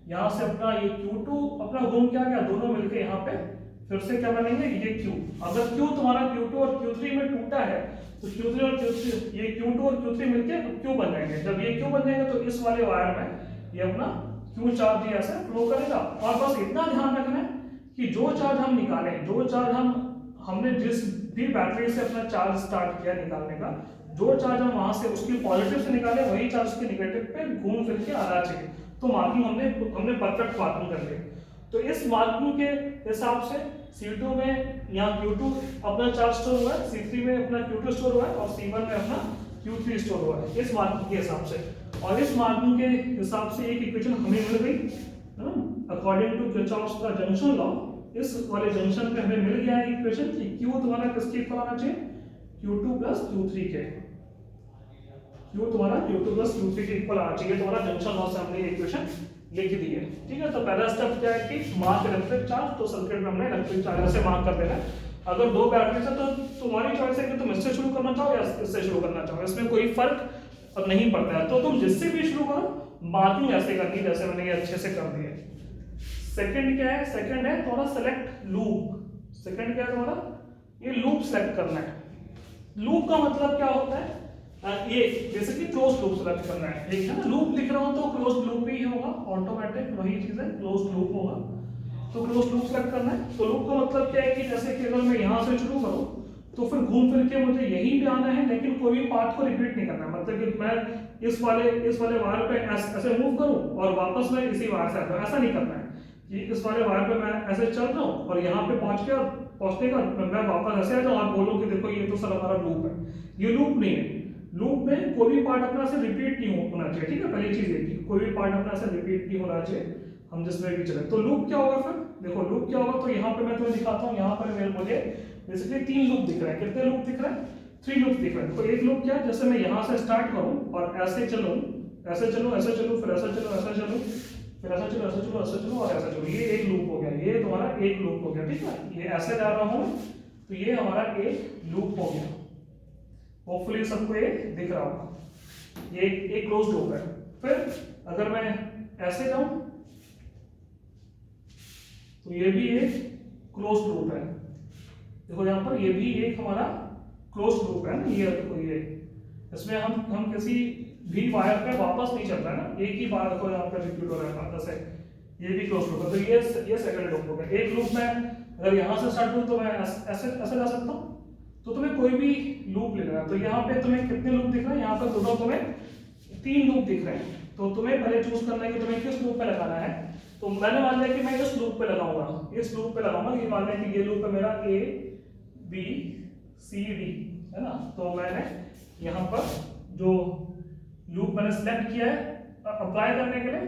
यहाँ से अपना ये Q2 अपना घूम के आ गया, दोनों मिलके यहाँ पे फिर से क्या बनेंगे, ये Q। अगर Q तुम्हारा Q2 और Q3 में टूटा है, तो Q3 और Q3 ये Q2 और Q3 मिलके Q बन जाएंगे। जब ये Q बन जाएंगे तो इस वाले वायर में ये अपना Q चार्ज ऐसे फ्लो करेगा। और बस इतना ध्यान रखना है कि जो चार्ज हम निकालें, जो चार्ज हमने जिस भी बैटरी से अपना चार्ज स्टार्ट किया निकालने का, जो चार्ज हम वहां से उसकी पॉजिटिव से निकाले, वही चार्ज उसके नेगेटिव पे घूम फिर के आना चाहिए। तो मार्किंग हमने परफेक्ट मार्किंग कर ली। तो इस मार्किंग के हिसाब से C2 में यहाँ Q2 अपना चार्ज स्टोर हुआ है, C3 में अपना Q2 स्टोर हुआ है, और C1 में अपना Q3 स्टोर हुआ है, इस मार्किंग के हिसाब से। और इस मार्किंग के हिसाब से एक इक्वेशन हमें मिल गई, अकॉर्डिंग टू किरचॉफ्स का जंक्शन लॉ। इस वाले जंक्शन पे हमें मिल गया है इक्वेशन कि Q तुम्हारा किसके इक्वल आना चाहिए, Q2 प्लस Q3 के, Q तुम्हारा Q2 प्लस Q3 के इक्वल आना चाहिए। तुम्हारा जंक्शन लॉ से हमने इक्वेशन लिख दी है। ठीक है, तो पहला स्टेप क्या है कि मार्क इलेक्ट्रिक चार्ज। तो सर्किट में हमने इलेक्ट्रिक चार्ज से मार्क कर देना है। अगर दो बैटरीज है तो तुम्हारी चॉइस है कि तुम इससे शुरू करना चाहो या इससे शुरू करना चाहो, इसमें कोई फर्क अब नहीं पड़ता है। तो तुम जिससे भी शुरू करो, मार्किंग ऐसे करनी जैसे मैंने ये अच्छे से कर दिया। सेकंड क्या है, सेकंड है तुम्हारा सेलेक्ट लूप। सेकंड क्या है तुम्हारा, ये लूप सेलेक्ट करना है। लूप का मतलब क्या होता है, ये बेसिकली क्लोज लूप सेलेक्ट करना है। एक है ना, लूप लिख रहा हूं तो क्लोज लूप ही होगा, ऑटोमेटिक वही चीज है, क्लोज लूप होगा। तो क्लोज लूप सेलेक्ट करना है। तो लूप का मतलब क्या है कि जैसे कि अगर मैं यहां से शुरू करूं तो फिर घूम फिर के मुझे यहीं पे आना है, लेकिन कोई भी पाथ को रिपीट नहीं करना। मतलब कि मैं इस वाले वायर पे ऐसे मूव करूं और वापस मैं इसी वायर से आता हूं, ऐसा नहीं करना है कि इस वाले वायर पे मैं ऐसे चल रहा हूं और यहाँ पे पहुंचने का मैं वापस ऐसे आ जाऊं और बोलूं कि देखो ये तो सर हमारा लूप है। ये लूप नहीं है। लूप में कोई भी पार्ट अपना से रिपीट नहीं होना चाहिए। ठीक है, पहली चीज है कि कोई भी पार्ट अपना से रिपीट नहीं होना चाहिए, हम जिसमें भी चले। तो लूप क्या होगा फिर, देखो लूप क्या होगा, तो यहाँ पे मैं तुम्हें दिखाता हूँ। यहाँ पर मेरे मुझे बेसिकली 3 लूप दिख रहे हैं। कितने लूप दिख रहे हैं, 3 लूप दिख रहे हैं। तो एक लूप क्या है, जैसे मैं यहाँ से स्टार्ट करूँ और ऐसे चलूँ, ऐसे चलूँ, ऐसे चलूँ, फिर ऐसा चलूँ, ऐसा चलूँ, फिर ऐसा चलो, ऐसा चलो, ऐसा चलो और ऐसा चलो, ये एक लूप हो गया। ये तुम्हारा एक लूप हो गया। ठीक है, ये ऐसे जा रहा हूं तो ये हमारा एक लूप हो गया। होपफुली सबको ये दिख रहा होगा, ये एक क्लोज लूप है। फिर अगर मैं ऐसे जाऊं तो ये भी एक क्लोज लूप है। देखो यहां पर ये भी एक हमारा क्लोज लूप है ना, ये देखो ये, इसमें हम किसी भी वायर पे वापस नहीं चल रहा है ना, एक ही बार देखो यहाँ पे रिपीट हो रहा है वापस है। ये भी क्लोज लूप है। तो ये सेकंड लूप हो गया। एक लूप में अगर यहाँ से स्टार्ट करूँ तो मैं ऐसे ऐसे जा सकता हूँ। तो तुम्हें कोई भी लूप लेना है। तो यहाँ पे तुम्हें कितने लूप दिख रहे हैं, यहाँ पर टोटल तुम्हें 3 लूप दिख रहे हैं। तो तुम्हें पहले चूज करना है कि तुम्हें किस लूप पे लगाना है। तो मैंने मान लिया कि मैं इस लूप पे लगाऊंगा, इस लूप पे लगाऊंगा। ये मान लिया कि ये लूप है मेरा A B C D है ना। तो मैंने यहाँ पर जो लूप मैंने सिलेक्ट किया है अप्लाई करने के लिए,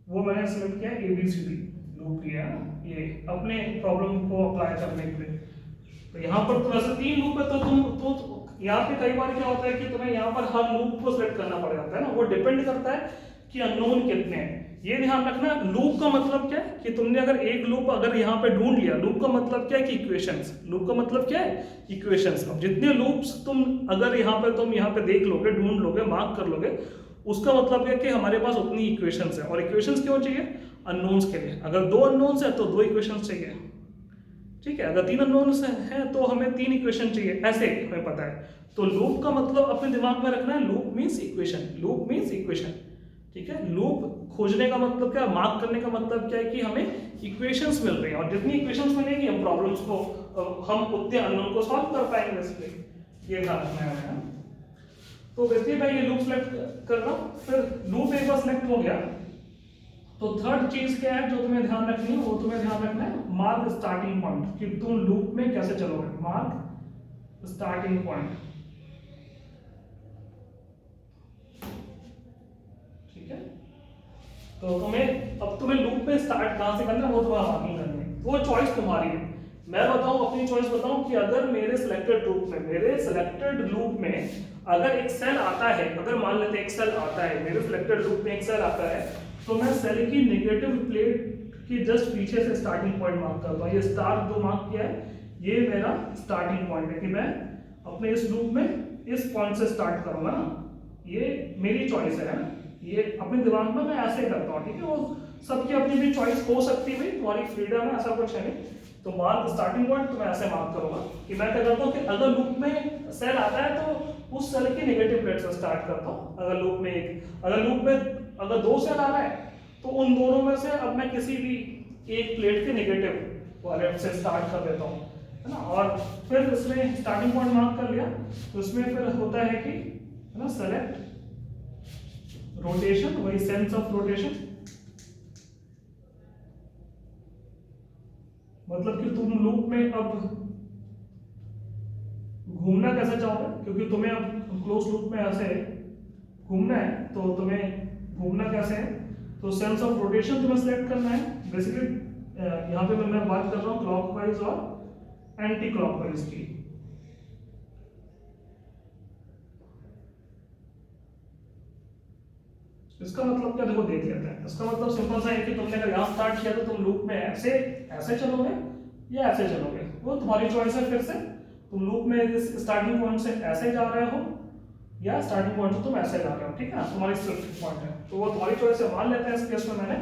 वो मैंने सिलेक्ट किया है ABCD लूप किया है ना, ये अपने प्रॉब्लम को अप्लाई करने के लिए। तो यहाँ पर तो वैसे 3 लूप है, तो तुम तो यहाँ पे कई बार क्या होता है कि तुम्हें यहाँ पर हर लूप को सिलेक्ट करना पड़ जाता है ना, वो डिपेंड करता है कि अननोन कितने हैं। ये ध्यान रखना, लूप का मतलब क्या है कि तुमने अगर एक लूप अगर यहाँ पे ढूंढ लिया, लूप का मतलब क्या है कि इक्वेशंस। लूप का मतलब क्या है, इक्वेशंस। जितने लूप्स तुम अगर तुम यहाँ पे देख लोगे, ढूंढ लोगे, मार्क कर लोगे, उसका मतलब है कि हमारे पास उतनी इक्वेशंस है। और इक्वेशंस क्यों चाहिए, अननोन्स के लिए। अगर 2 अननोन्स है तो 2 इक्वेशंस चाहिए। ठीक है, अगर 3 अननोन्स हैं तो हमें 3 इक्वेशन चाहिए, ऐसे हमें पता है। तो लूप का मतलब अपने दिमाग में रखना है, loop means equation, loop means equation. ठीक है, लूप खोजने का मतलब क्या, मार्क करने का मतलब क्या है कि हमें इक्वेशंस मिल रही हैं, और जितनी इक्वेशंस मिलेंगी हम प्रॉब्लम्स को हम उतने अननोन को सॉल्व कर पाएंगे। इसलिए ये ध्यान रखना है। तो बेसिकली मैं ये लूप सेलेक्ट कर रहा हूँ। फिर लूप एक बार सेलेक्ट हो गया तो थर्ड चीज क्या है जो तुम्हें ध्यान रखनी है, वो तुम्हें ध्यान रखना है मार्क स्टार्टिंग पॉइंट, कि तुम लूप में कैसे चलोगे। Mark starting point. ठीक है, तो तुम्हें लूप में स्टार्ट कहां से करना है वो तुम्हारा मार्किंग करनी है, वो चॉइस तुम्हारी है। मैं बताऊं अपनी चॉइस बताऊं कि अगर मेरे सिलेक्टेड लूप में अगर एक सेल आता है, अगर मान लेते हैं एक सेल आता है मेरे सिलेक्टेड लूप में, एक सेल आता है, तो मैं सेल की नेगेटिव प्लेट की जस्ट पीछे से स्टार्टिंग पॉइंट मार्क करता हूं। ये स्टार जो मार्क किया है ये मेरा स्टार्टिंग पॉइंट है, कि मैं अपने इस लूप में इस पॉइंट से स्टार्ट करूंगा ना। ये मेरी चॉइस है ना, ये अपने दिमाग में मैं ऐसे करता हूँ। ठीक है, वो सबकी अपनी भी चॉइस हो सकती है, तुम्हारी फ्रीडम है, ऐसा कुछ है नहीं। तो मार्क स्टार्टिंग पॉइंट तो मैं ऐसे मार्क करूंगा कि मैं क्या करता हूँ कि अगर लूप में सेल आता है तो उस सेल की नेगेटिव प्लेट से स्टार्ट करता हूँ। अगर लूप में अगर 2 सेल आ रहा है तो उन दोनों में से अब मैं किसी भी एक प्लेट के नेगेटिव वाले से स्टार्ट कर देता हूँ, है ना। और फिर इसमें स्टार्टिंग पॉइंट मार्क कर लिया तो इसमें फिर होता है कि, है ना, सेलेक्ट रोटेशन, वही सेंस ऑफ रोटेशन, मतलब कि तुम लूप में अब घूमना कैसे चाहोगे, क्योंकि तुम्हें अब क्लोज लूप में ऐसे घूमना है तो तुम्हें घूमना कैसे है, तो सेंस ऑफ रोटेशन तुम्हें सेलेक्ट करना है बेसिकली। यहाँ पे मैं बात कर रहा हूँ क्लॉकवाइज और एंटी क्लॉकवाइज की। इसका मतलब क्या, देखो देख लेते हैं। इसका मतलब सिंपल सा है कि तुमने अगर यहाँ स्टार्ट किया तो तुम लूप में ऐसे ऐसे चलोगे या ऐसे चलोगे, वो तुम्हारी चॉइस है। फिर से तुम लूप में इस स्टार्टिंग पॉइंट से ऐसे जा रहे हो या स्टार्टिंग पॉइंट से तुम ऐसे जा रहे हो, ठीक है ना, तुम्हारी स्टार्टिंग पॉइंट है, तो वो तुम्हारी चॉइस है। मान लेते हैं इस केस में मैंने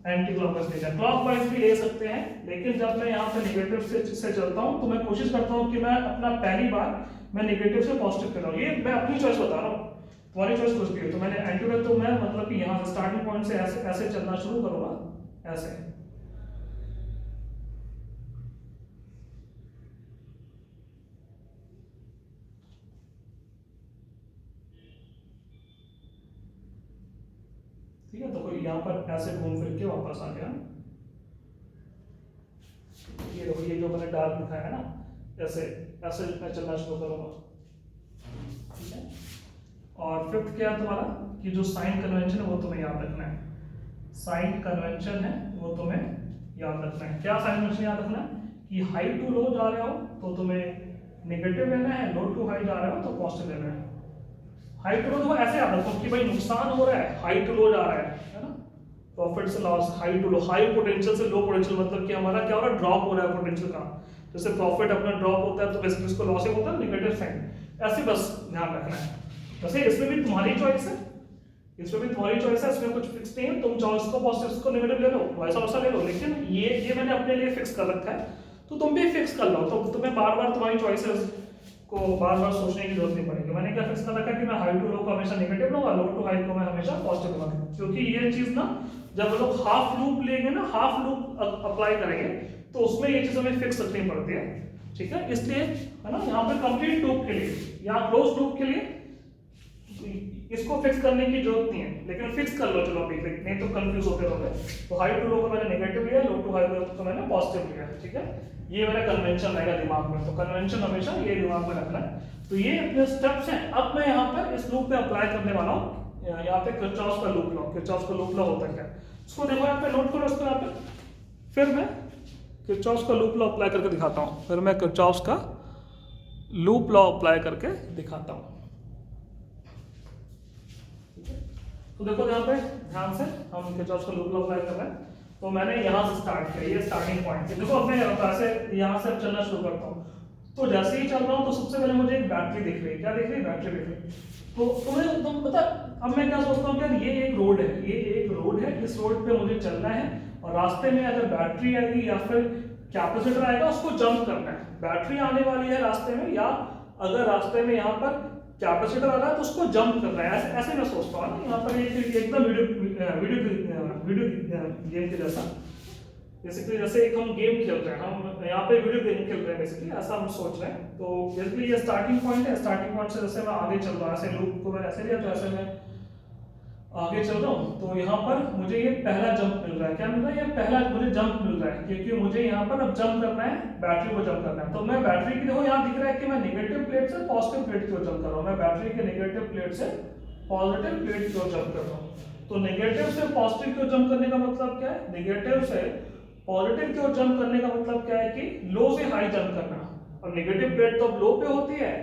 एंटी क्लॉकवाइज लिया, क्लॉकवाइज भी ले सकते हैं, लेकिन जब मैं यहाँ पे नेगेटिव से चलता हूँ तो मैं कोशिश करता हूँ कि मैं अपना पहली बार मैं नेगेटिव से पॉजिटिव कर रहा हूँ। ये मैं अपनी चॉइस बता रहा हूँ, तुम्हारी चॉइस कुछ भी है। तो मैंने एंटी, तो मैं मतलब कि यहाँ से स्टार्टिंग पॉइंट से ऐसे ऐसे चलना शुरू करूँगा, ऐसे। ठीक है, तो कोई यहाँ पर ऐसे घूम फिर के वापस आ गया। ये देखो, ये जो मैंने डार्क दिखाया है ना, ऐसे ऐसे मैं चलना शुरू करूँगा, ठीक है। और फिफ्थ क्या है तुम्हारा, कि जो साइन कन्वेंशन है वो तुम्हें याद रखना है। साइन कन्वेंशन है वो तुम्हें याद रखना है। क्या साइन कन्वेंशन याद रखना है, कि हाई टू लो जा रहे हो तो तुम्हें नेगेटिव लेना है, लो टू हाई जा रहे हो तो पॉजिटिव लेना है। हाई टू लो तो ऐसे याद रखो कि भाई नुकसान हो रहा है, हाई टू लो जा रहा है ना, प्रॉफिट से loss, high to low, high potential से लो पोटेंशियल, मतलब कि हमारा क्या हो रहा है, ड्रॉप हो रहा है पोटेंशियल का। जैसे प्रॉफिट अपना ड्रॉप होता है तो बेसिकली उसको लॉस ही होता है, नेगेटिव साइन, ऐसे बस ध्यान रखना है। वैसे इसमें भी तुम्हारी चॉइस है, इसमें भी तुम्हारी चॉइस है, इसमें कुछ फिक्स नहीं है, तुम चाहो इसको पॉजिटिव इसको नेगेटिव ले लो, वैसा वैसा ले लो, लेकिन ये मैंने अपने लिए फिक्स कर रखा है, तो तुम भी फिक्स कर लो, तो तुम्हें बार बार तुम्हारी चॉइसेस को बार बार सोचने की जरूरत नहीं पड़ेगी। मैंने क्या फिक्स कर रखा है कि मैं हाई टू लो को हमेशा नेगेटिव लूंगा, लो टू हाई को मैं हमेशा पॉजिटिव लूंगा, क्योंकि ये चीज ना जब लोग हाफ लूप लेंगे ना, हाफ लूप अप्लाई करेंगे तो उसमें ये चीज हमें फिक्स रखनी पड़ती है, ठीक है। इसलिए है ना, यहाँ पे कंप्लीट लूप के लिए, यहाँ क्लोज लूप के लिए इसको फिक्स करने की जरूरत नहीं है, लेकिन फिक्स कर लो चलो अभी, नहीं तो कंफ्यूज होते रहोगे। तो हाई टू लो को मैंने नेगेटिव लिया, लो टू हाई को मैंने पॉजिटिव लिया, ठीक है। ये मेरा कन्वेंशन रहेगा दिमाग में, तो कन्वेंशन हमेशा ये दिमाग में रखना है। तो ये अपने स्टेप्स हैं। अब मैं यहाँ पर इस लूप पे अप्लाई करने वाला हूँ, यहाँ पे किरचॉफ का लूप लॉ, किरचॉफ का लूप लॉ होता क्या है इसको देखो यहाँ पे, नोट करो इसको यहाँ पे, फिर मैं किरचॉफ का लूप लॉ अप्लाई करके दिखाता हूँ, फिर मैं किरचॉफ का लूप लॉ अप्लाई करके दिखाता हूँ। तो देखो यहाँ पे ध्यान से, हम किरचॉफ का लूप लॉ अप्लाई कर रहे हैं। तो मैंने यहाँ से स्टार्ट किया, ये स्टार्टिंग पॉइंट है। देखो अब मैं ऐसे यहाँ से चलना शुरू करता हूँ, तो जैसे ही चल रहा हूँ तो सबसे पहले मुझे एक बैटरी दिख रही है। क्या दिख रही है? बैटरी दिख रही है। तो तुम्हें तुम पता, अब मैं क्या सोचता हूँ, यार ये एक रोड है, ये एक रोड है, इस रोड पे मुझे चलना है, और रास्ते में अगर बैटरी आएगी या फिर कैपेसिटर आएगा उसको जंप करना है। बैटरी आने वाली है रास्ते में, या अगर रास्ते में यहाँ पर कैपेसिटर आ रहा है तो उसको जंप करना है, ऐसे ऐसे मैं सोचता हूँ ना। यहाँ पर एकदम वीडियो गेम के जैसा, बेसिकली जैसे एक हम गेम खेल रहे हैं, हम यहाँ पे वीडियो गेम खेल रहे हैं बेसिकली, ऐसा हम सोच रहे हैं। तो बेसिकली ये स्टार्टिंग पॉइंट है, स्टार्टिंग पॉइंट से जैसे मैं आगे चल रहा हूँ, ऐसे लूप को मैं ऐसे लिया तो ऐसे मैं आगे चल रहा हूँ, तो यहाँ पर मुझे ये पहला जंप मिल रहा है। क्या मिल रहा है? ये पहला मुझे जंप मिल रहा है, क्योंकि मुझे यहाँ पर अब जंप करना है, बैटरी को जंप करना है। तो मैं बैटरी की, देखो यहाँ दिख रहा है कि मैं नेगेटिव प्लेट से पॉजिटिव प्लेट की ओर जंप कर रहा हूँ, मैं बैटरी के नेगेटिव प्लेट से पॉजिटिव प्लेट की ओर जंप कर रहा हूँ। तो नेगेटिव से पॉजिटिव की ओर जंप करने का मतलब क्या है? नेगेटिव से पॉजिटिव की ओर जंप करने का मतलब क्या है कि लो से हाई जंप करना। और नेगेटिव प्लेट तो लो पे होती है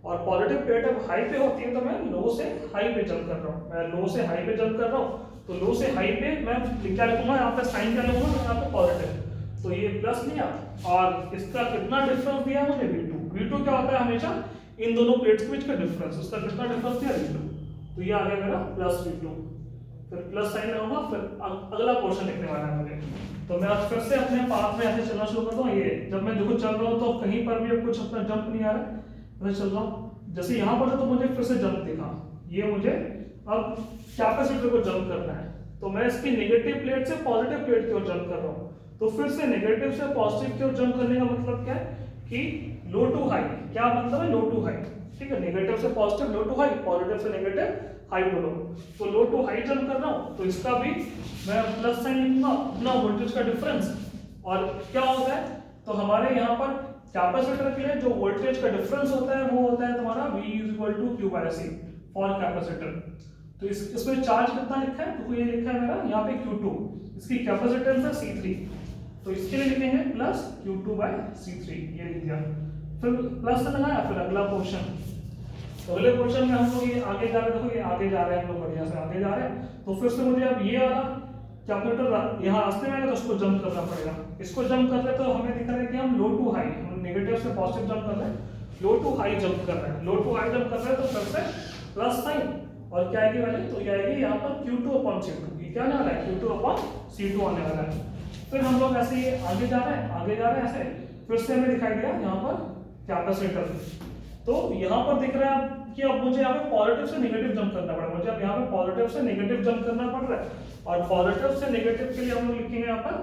और पॉजिटिव प्लेट अब हाई पे होती है, तो मैं लो से हाई पे जंप कर रहा हूँ, मैं लो से हाई पे जंप कर रहा हूँ। तो लो से हाई पे मैं क्या लिखूंगा यहाँ पे, साइन क्या लिखूंगा यहाँ पे? पॉजिटिव। तो ये प्लस लिया, और इसका कितना डिफरेंस दिया मुझे? V2। V2 क्या होता है? हमेशा इन दोनों प्लेट्स के बीच का डिफरेंस, उसका कितना डिफरेंस दिया? V2। तो ये आ गया मेरा प्लस V2, फिर प्लस साइन लगाऊंगा, फिर अगला पोर्शन लिखने वाला है मुझे। तो मैं आज फिर से अपने पाथ में ऐसे चलना शुरू करता हूँ। ये जब मैं देखो चल रहा हूँ तो कहीं पर भी अब कुछ अपना जंप नहीं आ रहा है, मैं चल रहा हूँ। जैसे यहाँ पर तो मुझे फिर से जंप दिखा, ये मुझे अब कैपेसिटर को जंप करना है, तो मैं इसकी नेगेटिव प्लेट से पॉजिटिव प्लेट की ओर जंप कर रहा हूँ। तो फिर से नेगेटिव से पॉजिटिव की ओर जंप करने का मतलब क्या है कि लो टू हाई। क्या मतलब है? लो टू हाई, ठीक है। नेगेटिव से positive, low to high, positive से नेगेटिव, हाई टू लो। तो लो टू हाई जंप कर रहा हूँ, तो इसका भी मैं प्लस साइन लिखूंगा, अपना वोल्टेज का डिफरेंस। और क्या होता है? तो हमारे यहाँ पर कैपेसिटर के लिए जो वोल्टेज का डिफरेंस होता है वो होता है तुम्हारा V = Q/C फॉर कैपेसिटर। तो इसमें चार्ज कितना लिखा है, तो ये लिखा है मेरा यहाँ पे Q2, इसकी कैपेसिटेंस है C3, तो इसके लिए लिखेंगे प्लस Q2/C3, ये लिख दिया। फिर प्लस से लगाया, फिर अगला पोर्शन, तो अगले पोर्शन में हम लोग ये आगे जा रहे हैं, देखो ये आगे जा रहे हैं हम लोग, बढ़िया से आगे जा रहे हैं। तो फिर से मुझे अब ये वाला कैलकुलेटर यहाँ रास्ते में आएगा तो उसको जंप करना पड़ेगा। इसको जंप कर ले तो हमें दिख रहा है कि हम लो टू हाई, हम नेगेटिव से पॉजिटिव जंप कर रहे हैं, लो टू हाई जंप कर रहे हैं, लो टू हाई जंप कर रहे हैं, तो फिर से प्लस साइन और क्या आएगी वैल्यू, तो ये आएगी यहाँ पर Q2/C2, ये क्या आने वाला है, Q2/C2 आने वाला है। फिर हम लोग ऐसे ही आगे जा रहे हैं, आगे जा रहे हैं ऐसे, फिर से हमें दिखाई दिया यहाँ पर कैपेसिटर, तो यहाँ पर दिख रहा है कि अब मुझे यहाँ पे पॉजिटिव से नेगेटिव जंप करना पड़ा, मुझे अब यहाँ पे पॉजिटिव से नेगेटिव जंप करना पड़ रहा है, और पॉजिटिव से नेगेटिव के लिए हम लोग लिखेंगे यहाँ पर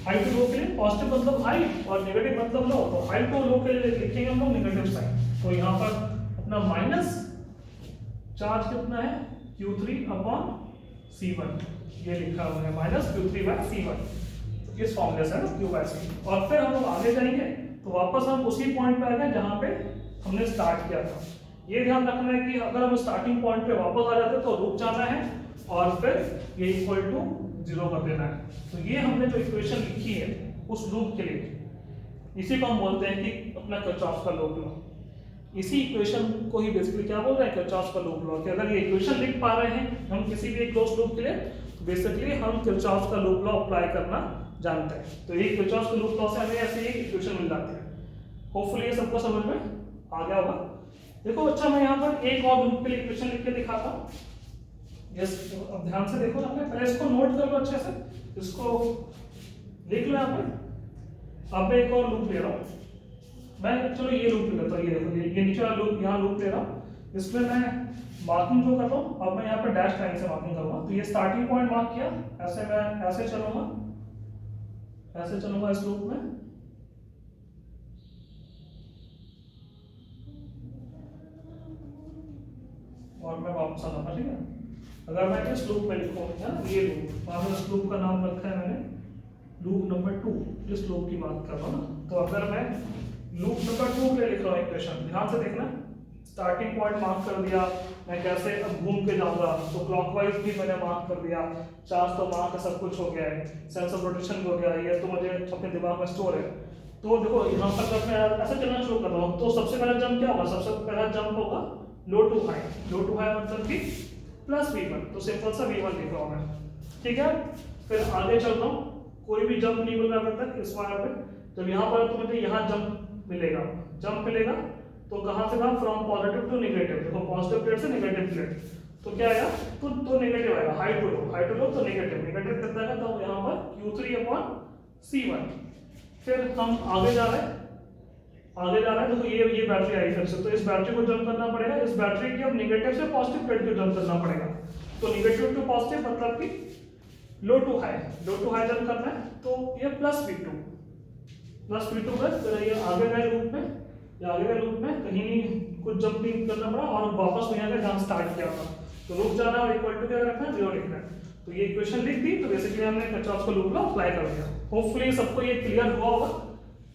हाई टू लो के लिए पॉजिटिव मतलब हाई और नेगेटिव मतलब लो, तो हाई टू लो के लिए लिखेंगे हम लोग नेगेटिव साइन। तो यहाँ पर अपना माइनस चार्ज कितना है Q3/C1, ये लिखा हुआ है माइनस Q3/C1, इस फॉर्मूले से ना Q/C। और फिर हम लोग आगे जाएंगे तो वापस हम उसी पॉइंट पे आ गए जहाँ पे हमने स्टार्ट किया था। ये ध्यान रखना है कि अगर हम स्टार्टिंग पॉइंट पे वापस आ जाते तो रुक जाना है और फिर ये इक्वल टू 0 कर देना है। तो ये हमने जो इक्वेशन लिखी है उस लूप के लिए, इसी को हम बोलते हैं कि अपना किरचॉफ का लूप लॉ। इसी इक्वेशन को ही बेसिकली क्या बोल रहे हैं, किरचॉफ का लूप लॉ। कि अगर ये इक्वेशन लिख पा रहे हैं हम किसी भी एक क्लोज्ड लूप के लिए, तो बेसिकली हम किरचॉफ का लूप लॉ अप्लाई करना जानते हैं। तो ये किरचॉफ का लूप लॉ से हमें ऐसे ही इक्वेशन मिल जाती है। होपफुली ये सबको समझ में आ गया होगा। देखो अच्छा, मैं यहाँ पर एक और लूप के लिए इक्वेशन लिख के दिखाता हूँ। यस, अब ध्यान से देखो, आपने पहले इसको नोट कर लो अच्छे से, इसको लिख लो यहाँ पे। अब मैं एक और लूप ले रहा हूँ, मैं चलो ये लूप ले लेता हूँ, ये देखो ये नीचे वाला लूप, यहाँ लूप ले रहा हूँ, इसमें मैं मार्किंग जो कर रहा हूँ, अब मैं यहाँ पे डैश लाइन से मार्किंग करूँगा। तो ये स्टार्टिंग पॉइंट मार्क किया, ऐसे मैं ऐसे चलूंगा, ऐसे चलूंगा इस लूप में, और मैं वापस आ जाऊंगा, ठीक है। अगर मैं इस लूप में लिखूँ ना, ये लूप, मान लो इस लूप का नाम रखा है मैंने लूप नंबर 2, इस लूप की बात कर रहा हूँ ना। तो अगर मैं लूप नंबर 2 के लिए लिख रहा हूँ इक्वेशन, ध्यान से देखना, स्टार्टिंग पॉइंट मार्क कर दिया, मैं कैसे अब घूम के जाऊंगा, तो क्लॉकवाइज भी मैंने मार्क कर दिया, चार्ज तो मार्क सब कुछ हो गया है, सेंस ऑफ रोटेशन हो गया, ये तो मुझे अपने दिमाग में स्टोर है। तो देखो यहाँ पर जब मैं ऐसे चलना शुरू कर रहा हूँ, तो सबसे पहला जंप क्या होगा, सबसे पहला जंप होगा low to high, low to high मतलब कि प्लस V1, तो सिंपल सा V1 लिख रहा हूँ मैं, ठीक है। फिर आगे चल रहा हूँ, कोई भी जंप नहीं मिल रहा अभी तक इस वाले पे, जब यहाँ पर तो मुझे यहाँ जंप मिलेगा, जंप मिलेगा तो कहाँ से कहाँ, फ्रॉम पॉजिटिव टू नेगेटिव, देखो पॉजिटिव प्लेट से नेगेटिव प्लेट, तो क्या आएगा, तो नेगेटिव आएगा, high to low, high to low तो नेगेटिव, नेगेटिव कितना आएगा, तो यहाँ पर Q3/C1। फिर हम आगे जा रहे हैं, आगे जा रहा है, देखो ये बैटरी आई फिर से, तो इस बैटरी को जंप करना पड़ेगा, इस बैटरी की अब नेगेटिव से पॉजिटिव प्लेट को जंप करना पड़ेगा, तो नेगेटिव टू पॉजिटिव मतलब कि low to high, low to high jump करना है, तो ये प्लस V2 का, फिर ये आगे गए लूप में, या आगे गए लूप में कहीं नहीं कुछ जंप नहीं करना पड़ा, और वापस वहीं आके जहाँ स्टार्ट किया था, तो रुक जाना और इक्वल टू क्या रखना है, 0 लिखना है। तो ये इक्वेशन लिख दी, तो बेसिकली हमने किरचॉफ का लूप लॉ अप्लाई कर दिया। होपफुली सबको ये क्लियर हुआ होगा,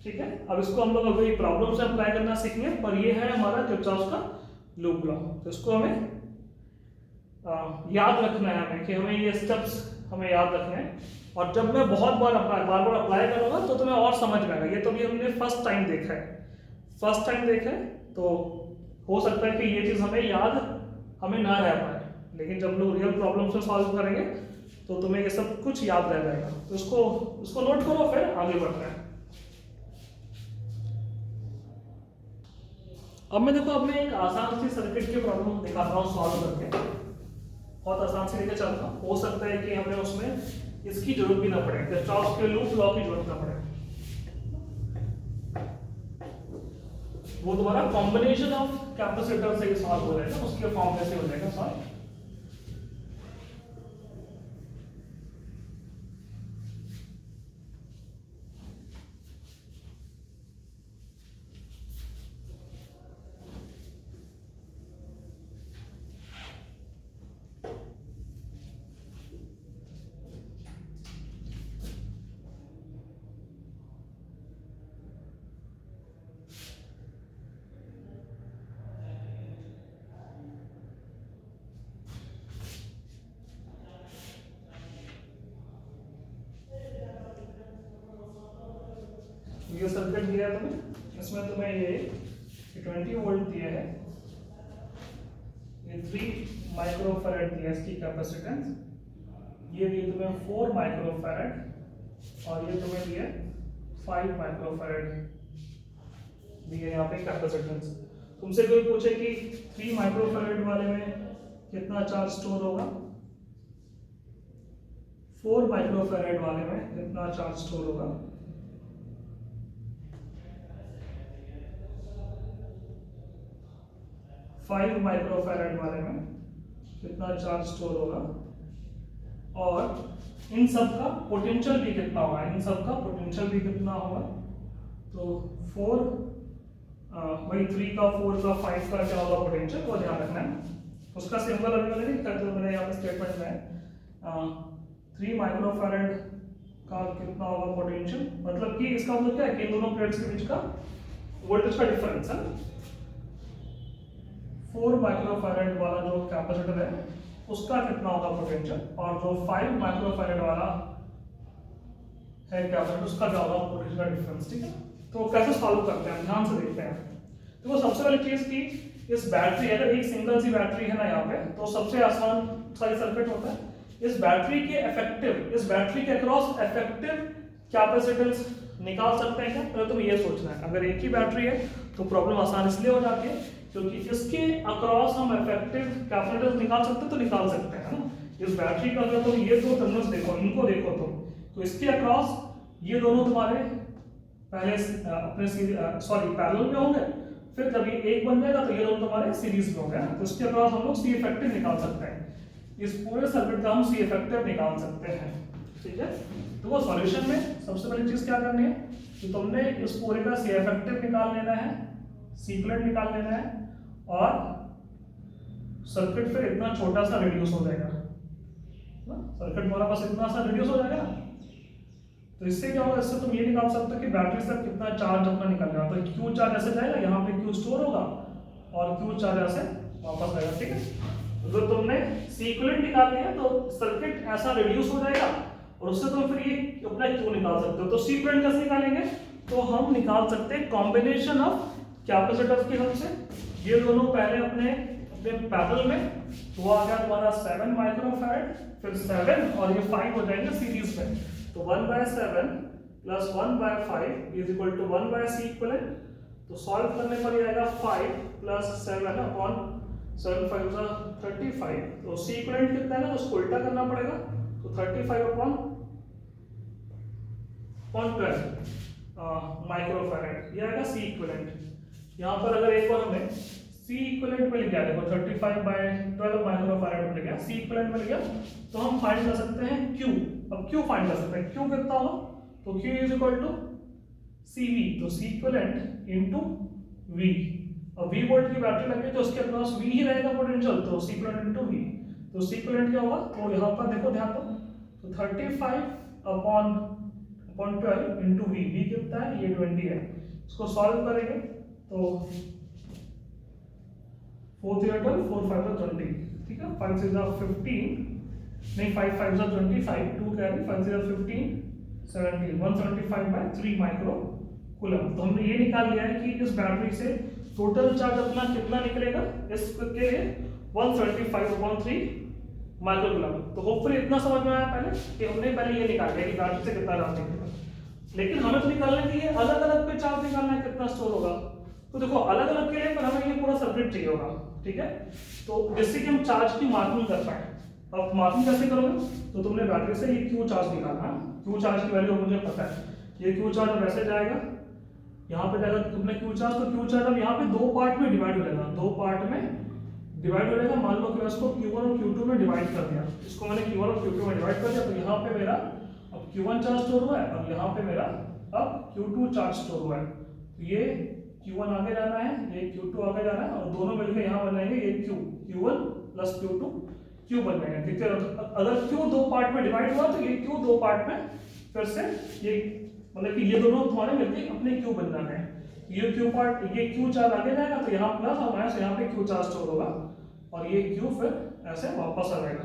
ठीक है। अब इसको हम लोग अभी प्रॉब्लम से अप्लाई करना सीखेंगे, पर ये है हमारा किरचॉफ का लूप लॉ। तो इसको हमें याद रखना है हमें, कि हमें ये स्टेप्स हमें याद रखने हैं, और जब मैं बहुत बार अप्लाई करूंगा तो तुम्हें और समझ में आएगा। ये तो भी हमने फर्स्ट टाइम देखा है, तो हो सकता है कि ये चीज हमें याद हमें ना रह पाए, लेकिन जब लोग रियल प्रॉब्लम से सॉल्व करेंगे तो तुम्हें ये सब कुछ याद रह जाएगा। तो इसको नोट करो, फिर आगे बढ़ते हैं। अब मैं एक आसान सी सर्किट की प्रॉब्लम दिखाता हूँ सॉल्व करके, बहुत आसान से लेके चलता हूँ। हो सकता है कि हमें उसमें इसकी जरूरत भी ना पड़े, किरचॉफ के लूप लॉ की जरूरत ना पड़े। वो तुम्हारा कॉम्बिनेशन ऑफ कैपेसिटर से सॉल्व हो जाएगा, उसके फॉर्मूले से हो जाएगा सॉल्व। ये सर्किट दिया है तुम्हें, इसमें तुम्हें ये 20 वोल्ट दिया है, ये 3 माइक्रोफैरड दिया है इसकी कैपेसिटेंस, ये दिए तुम्हें 4 माइक्रोफैरड और ये तुम्हें दिया 5 माइक्रोफैरड दिए यहाँ पे कैपेसिटेंस। तुमसे कोई पूछे कि 3 माइक्रोफैरड वाले में कितना चार्ज स्टोर होगा, 4 माइक्रोफैरड वाले में कितना चार्ज स्टोर होगा, 5 माइक्रोफैरड वाले में कितना चार्ज स्टोर होगा, और इन सब का पोटेंशियल भी कितना होगा, इन सब का पोटेंशियल भी कितना होगा। तो 4 वही 3 का 4 का 5 का क्या होगा पोटेंशियल, वो ध्यान रखना है। उसका सिंबल अभी मैंने नहीं करते, मैंने यहाँ पे स्टेटमेंट में 3 माइक्रोफैरड का कितना होगा पोटेंशियल, मतलब कि इसका मतलब क्या है कि इन दोनों प्लेट्स के बीच का वोल्टेज का डिफरेंस है। 4 माइक्रोफैरड वाला जो कैपेसिटर है उसका कितना होगा पोटेंशियल, और जो 5 माइक्रोफैरड वाला है कैपेसिटर उसका क्या होगा पोटेंशियल का डिफरेंस। ठीक है, तो कैसे सॉल्व करते हैं, ध्यान से देखते हैं। तो वो सबसे पहली चीज की इस बैटरी, अगर एक सिंगल सी बैटरी है ना यहाँ पे, तो सबसे आसान सारी सर्किट होता है। इस बैटरी के इफेक्टिव, इस बैटरी के अक्रॉस इफेक्टिव कैपेसिटेंस निकाल सकते हैं क्या, पहले तो ये सोचना है। अगर एक ही बैटरी है तो प्रॉब्लम आसान इसलिए हो जाती है क्योंकि इसके अक्रॉस हम इफेक्टिव कैपेसिटेंस निकाल सकते हैं, तो निकाल सकते हैं ना। इस बैटरी का अगर तुम ये दो टर्मिनल्स देखो, इनको देखो तो इसके अक्रॉस ये दोनों तुम्हारे पहले अपने पैरेलल में होंगे, फिर जब ये एक बन जाएगा तो ये दोनों तुम्हारे सीरीज में होंगे ना, तो इसके अक्रॉस हम लोग सी इफेक्टिव निकाल सकते हैं। इस पूरे सर्किट का हम सी इफेक्टिव निकाल सकते हैं। ठीक है, तो वो सॉल्यूशन में सबसे पहली चीज क्या करनी है कि तुमने इस पूरे का सी इफेक्टिव निकाल लेना है, सी इक्विवेलेंट निकाल लेना है, और सर्किट फिर इतना छोटा सा रिड्यूस हो जाएगा ना, सर्किट हमारा पास इतना सा रिड्यूस हो जाएगा ना। तो इससे क्या होगा, इससे तुम ये निकाल सकते हो कि बैटरी से कितना चार्ज अपना निकल रहा है। तो क्यू चार्ज ऐसे जाएगा, यहाँ पे क्यू स्टोर होगा और क्यू चार्ज ऐसे वापस आएगा। ठीक है, तो तुमने सी इक्विवेलेंट निकाल लिया तो सर्किट ऐसा रिड्यूस हो जाएगा, और उससे तुम फिर ये अपना क्यू निकाल सकते हो। तो सी इक्विवेलेंट कैसे निकालेंगे, तो हम निकाल सकते हैं कॉम्बिनेशन ऑफ कैपेसिटर की हेल्प से। ये दोनों पहले अपने पैरेलल में, तो वो आ गया तुम्हारा 7 माइक्रोफैरड, फिर 7 और ये 5 हो जाएंगे सीरीज में। तो 1/7 plus 1/5 is equal to 1/C equivalent. तो सॉल्व करने पर ये आएगा 5 प्लस 7 अपॉन 7 5 35। तो C इक्विवेलेंट कितना है ना, तो उसको उल्टा करना पड़ेगा, तो 35 अपॉन 12 माइक्रोफैरड, ये आएगा C इक्विवेलेंट। यहाँ पर अगर एक बार हमें C इक्विवेलेंट में लिख दिया, देखो 35/12 माइक्रोफैरड मिल गया, C इक्विवेलेंट मिल गया, तो हम फाइंड कर सकते हैं Q। अब Q फाइंड कर सकते हैं, Q कितना होगा, तो Q is equal to CV, तो C इक्विवेलेंट इनटू V। अब V वोल्ट की बैटरी लगी तो उसके पास V ही रहेगा पोटेंशियल, तो C इक्विवेलेंट इनटू V। तो C इक्विवेलेंट क्या होगा, तो यहाँ पर देखो ध्यान दो, तो 35 अपॉन 12 इनटू V, V कितना है, ये 20 है। इसको सॉल्व करेंगे तो 4 3 12 4 5 20, ठीक है, 5 6 15 नहीं 5 5 25, 2 कैरी, 5 6 15 17, 175/3 माइक्रो कूलम। तो हमने ये निकाल लिया है कि इस बैटरी से टोटल चार्ज अपना कितना निकलेगा, इसके लिए 175/3 माइक्रो कूलम। तो होपफुली इतना समझ में आया पहले कि हमने पहले ये निकाल लिया कि बैटरी से कितना चार्ज निकलेगा, लेकिन हमें तो निकालना है कि ये अलग अलग पे चार्ज निकालना है कितना स्टोर होगा। तो देखो अलग अलग के लिए पर हमें ये पूरा सर्किट चाहिए होगा, ठीक है, तो जिससे कि हम चार्ज की मार्किंग कर पाए। अब मार्किंग कैसे करोगे, तो तुमने बैटरी से ये क्यू चार्ज निकालना है, क्यू चार्ज की वैल्यू मुझे पता है, ये क्यू चार्ज अब ऐसे जाएगा, यहाँ पे जाएगा तुमने क्यू चार्ज, तो क्यू चार्ज अब यहाँ पे दो पार्ट में डिवाइड हो जाएगा, दो पार्ट में डिवाइड हो जाएगा। मान लो कि इसको Q1 और Q2 में डिवाइड कर दिया, इसको मैंने Q1 और Q2 में डिवाइड कर दिया, तो यहाँ पे मेरा अब Q1 चार्ज स्टोर हुआ है और यहाँ पे मेरा अब Q2 चार्ज स्टोर हुआ है। तो ये Q1 आगे जाना है, ये Q2 आगे जाना है, और दोनों मिलकर यहाँ बन जाएंगे ये Q1 प्लस Q2 Q बन जाएंगे, ठीक है। अगर Q दो पार्ट में डिवाइड हुआ तो ये Q दो पार्ट में फिर से ये मतलब कि ये दोनों तुम्हारे मिलकर अपने Q बन जाने हैं। ये Q पार्ट, ये Q चार्ज आगे जाएगा तो यहाँ प्लस और माइनस, यहाँ पे Q चार्ज स्टोर होगा और ये Q फिर ऐसे वापस आ जाएगा।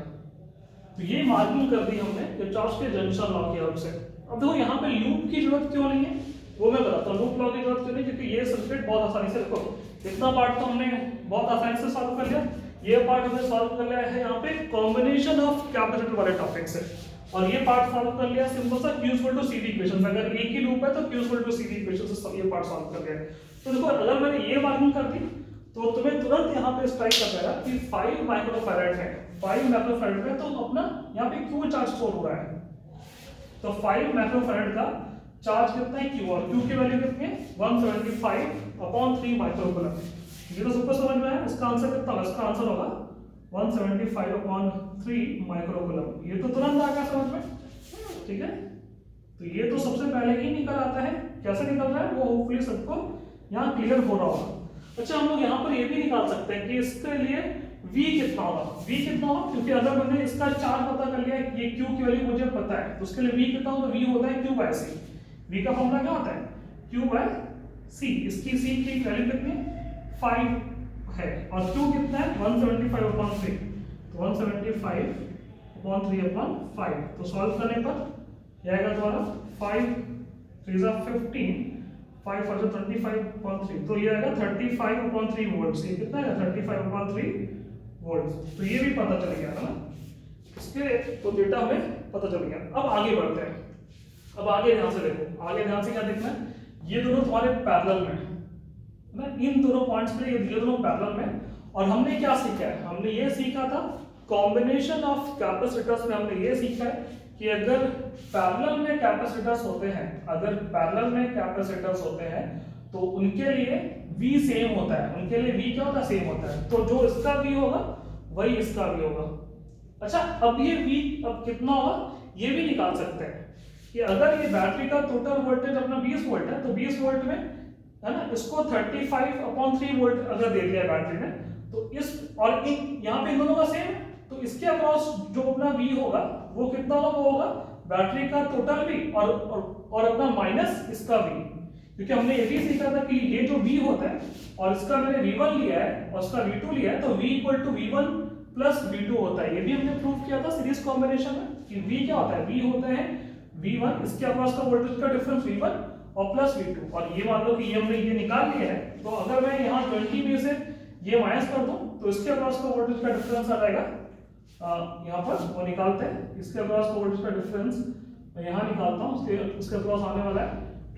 तो ये मार्किंग कर दी हमने किरचॉफ के जंक्शन लॉ की हेल्प से। अब देखो यहाँ पे लूप की जरूरत क्यों नहीं है, वो मैं बताता हूँ। लूप लॉ की जरूरत क्यों नहीं, क्योंकि ये सर्किट बहुत आसानी से, देखो इतना पार्ट तो हमने बहुत आसानी से सॉल्व कर लिया, ये पार्ट हमने सॉल्व कर लिया है यहाँ पे कॉम्बिनेशन ऑफ कैपेसिटर वाले टॉपिक से, और ये पार्ट सॉल्व कर लिया सिंपल सा Q equal to CV equation. अगर एक ही लूप है तो Q equal to CV equation से सब ये पार्ट सॉल्व कर लिया है। तो देखो अगर मैंने ये मार्किंग कर दी तो तुम्हें तुरंत यहाँ पे स्ट्राइक कर जाएगा कि 5 माइक्रोफैराड है, 5 माइक्रोफैराड है, तो अपना यहाँ पे Q चार्ज स्टोर हो रहा है। तो 5 माइक्रोफैराड का चार्ज कितना है Q, और Q की वैल्यू कितनी है 175/3 माइक्रोकूलम। ये तो सबको समझ में आया। इसका आंसर कितना होगा, इसका आंसर होगा 175/3 माइक्रोकूलम। ये तो तुरंत आ गया समझ में, ठीक है। तो ये तो सबसे पहले ही निकल आता है, कैसे निकल रहा है वो होपफुली सबको यहाँ क्लियर हो रहा होगा। अच्छा हम लोग यहाँ पर ये भी निकाल सकते हैं कि इसके लिए V कितना होगा, V कितना होगा, क्योंकि अगर मैंने इसका चार्ज पता कर लिया, ये Q की वैल्यू मुझे पता है, तो उसके लिए V कितना होगा, V होता है Q/C। V का फॉर्मूला क्या होता है Q/C। इसकी C की वैल्यू कितनी है 5 है, और Q कितना है 175/3, तो 175/3/5। तो सॉल्व करने पर आएगा तुम्हारा 5 3 15 5 और 25/3, तो ये आएगा 35/3 वोल्ट। ये कितना है 35/3 वोल्ट। तो ये भी पता चल गया ना, इसके तो डेटा हमें पता चल गया। अब आगे बढ़ते हैं। अब आगे ध्यान से देखो, आगे ध्यान से क्या देखना है, ये दोनों तुम्हारे पैरेलल में है ना, इन दोनों पॉइंट्स पे ये दोनों पैरेलल में। और हमने क्या सीखा है, हमने ये सीखा था कॉम्बिनेशन ऑफ कैपेसिटर्स में, हमने ये सीखा है कि अगर पैरेलल में कैपेसिटर्स होते हैं, अगर पैरेलल में कैपेसिटर्स होते हैं तो उनके लिए V सेम होता है, उनके लिए V क्या होता है, सेम होता है। तो जो इसका V होगा वही इसका V होगा। अच्छा अब ये V अब कितना होगा ये भी निकाल सकते हैं कि अगर ये बैटरी का टोटल वोल्टेज अपना 20 वोल्ट है, तो 20 वोल्ट में है ना, इसको 35/3 वोल्ट अगर दे दिया बैटरी ने, तो इस और इन यहाँ पे इन दोनों का सेम है, तो इसके अक्रॉस जो अपना V होगा वो कितना होगा, वो होगा बैटरी का टोटल V और अपना माइनस इसका V। क्योंकि हमने ये भी सीखा था कि ये जो V होता है और इसका मैंने V1 लिया है और इसका V2 लिया है, तो V equal to V1 plus V2 होता है। ये भी हमने प्रूव किया था सीरीज कॉम्बिनेशन में कि V क्या होता है, V होता है V1, इसके अक्रॉस का वोल्टेज का डिफरेंस V1 और प्लस V2। और ये मान लो कि ये हमने ये निकाल लिया है, तो अगर मैं यहाँ 20 में से ये माइनस कर दूं तो इसके अक्रॉस का वोल्टेज का डिफरेंस आ जाएगा, यहाँ पर वो निकालते हैं, इसके अक्रॉस का वोल्टेज का डिफरेंस मैं यहाँ निकालता हूँ, इसके अक्रॉस आने वाला है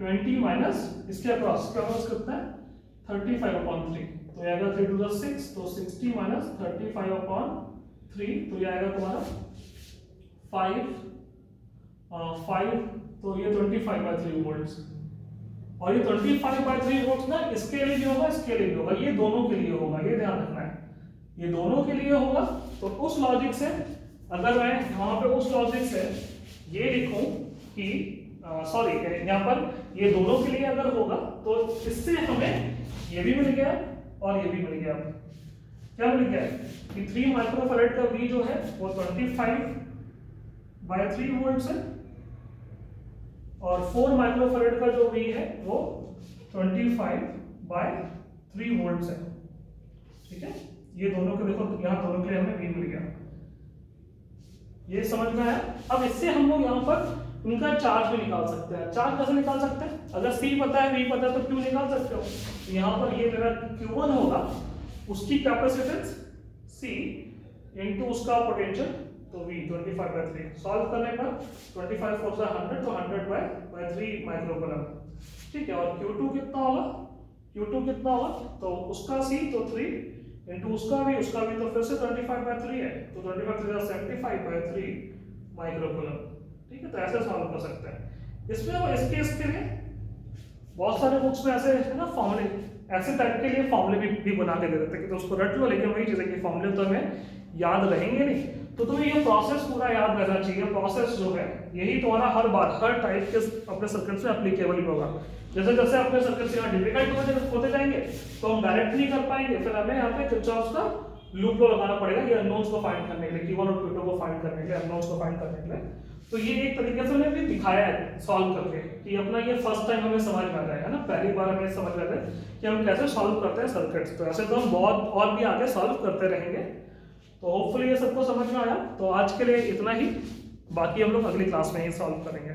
20 माइनस इसके अक्रॉस कितना है 35/3, तो ये आएगा 3 to the 6, तो 60 माइनस 35/3, तो ये आएगा तुम्हारा 5, तो ये 25/3 वोल्ट्स। और ये 25/3 वोल्ट्स ना इसके लिए भी होगा, इसके लिए भी होगा, ये दोनों के लिए होगा, ये ध्यान रखना है, ये दोनों के लिए होगा। तो उस लॉजिक से अगर मैं वहां पे उस लॉजिक से ये लिखूं कि सॉरी यहाँ पर ये दोनों के लिए अगर होगा तो इससे हमें ये भी मिल गया और ये भी मिल गया। क्या मिल गया कि 3 माइक्रोफैराड का V जो है वो 25/3 वोल्ट है, और 4 माइक्रोफैराड का जो V है वो 25/3 वोल्ट है। ठीक है, ये दोनों के देखो यहाँ दोनों के लिए हमें V मिल गया, ये समझ में आया। अब इससे हम लोग यहाँ पर उनका चार्ज भी निकाल सकते हैं। चार्ज कैसे निकाल सकते हैं, अगर C पता है V पता है तो Q निकाल सकते हो। तो यहाँ पर ये मेरा Q1 होगा, उसकी कैपेसिटेंस C इनटू उसका पोटेंशियल तो V 25/3। सॉल्व करने पर 25 4 से 100, तो 100/3 माइक्रोकूलम। ठीक है, और Q2 कितना होगा, Q2 कितना होगा, तो उसका C तो 3 इनटू उसका भी तो फिर से 25/3 है, तो 25 75/3 माइक्रोकूलम। ठीक है, तो ऐसे सॉल्व कर सकते हैं। इसमें वो इसके लिए बहुत सारे बुक्स में ऐसे है ना फॉर्मूले, ऐसे टाइप के लिए फॉर्मूले भी बना के दे देते हैं कि तो उसको रट लो, लेकिन वही चीज़ है कि फॉर्मूले तो हमें याद रहेंगे नहीं, तो तुम्हें ये प्रोसेस पूरा याद रहना चाहिए। प्रोसेस जो है यही तुम्हारा हर बार हर टाइप के अपने सर्किट्स में एप्लीकेबल होगा। जैसे जैसे अपने सर्किट्स यहाँ डिफिकल्ट होते जाएंगे तो हम डायरेक्ट नहीं कर पाएंगे, फिर हमें यहाँ पे किरचॉफ का लूप लॉ लगाना पड़ेगा ये अननोन्स को फाइंड करने के लिए, Q1 और Q2 को फाइंड करने के लिए, अननोन्स को फाइंड करने के लिए। तो ये एक तरीके से मैंने भी दिखाया है सॉल्व करके कि अपना ये फर्स्ट टाइम हमें समझ में आ जाएगा ना, पहली बार हमें समझ में आ जाए कि हम कैसे सॉल्व करते हैं सर्किट्स। तो ऐसे तो हम बहुत और भी आगे सॉल्व करते रहेंगे। तो होपफुली ये सबको समझ में आया। तो आज के लिए इतना ही, बाकी हम लोग अगली क्लास में ही सॉल्व करेंगे।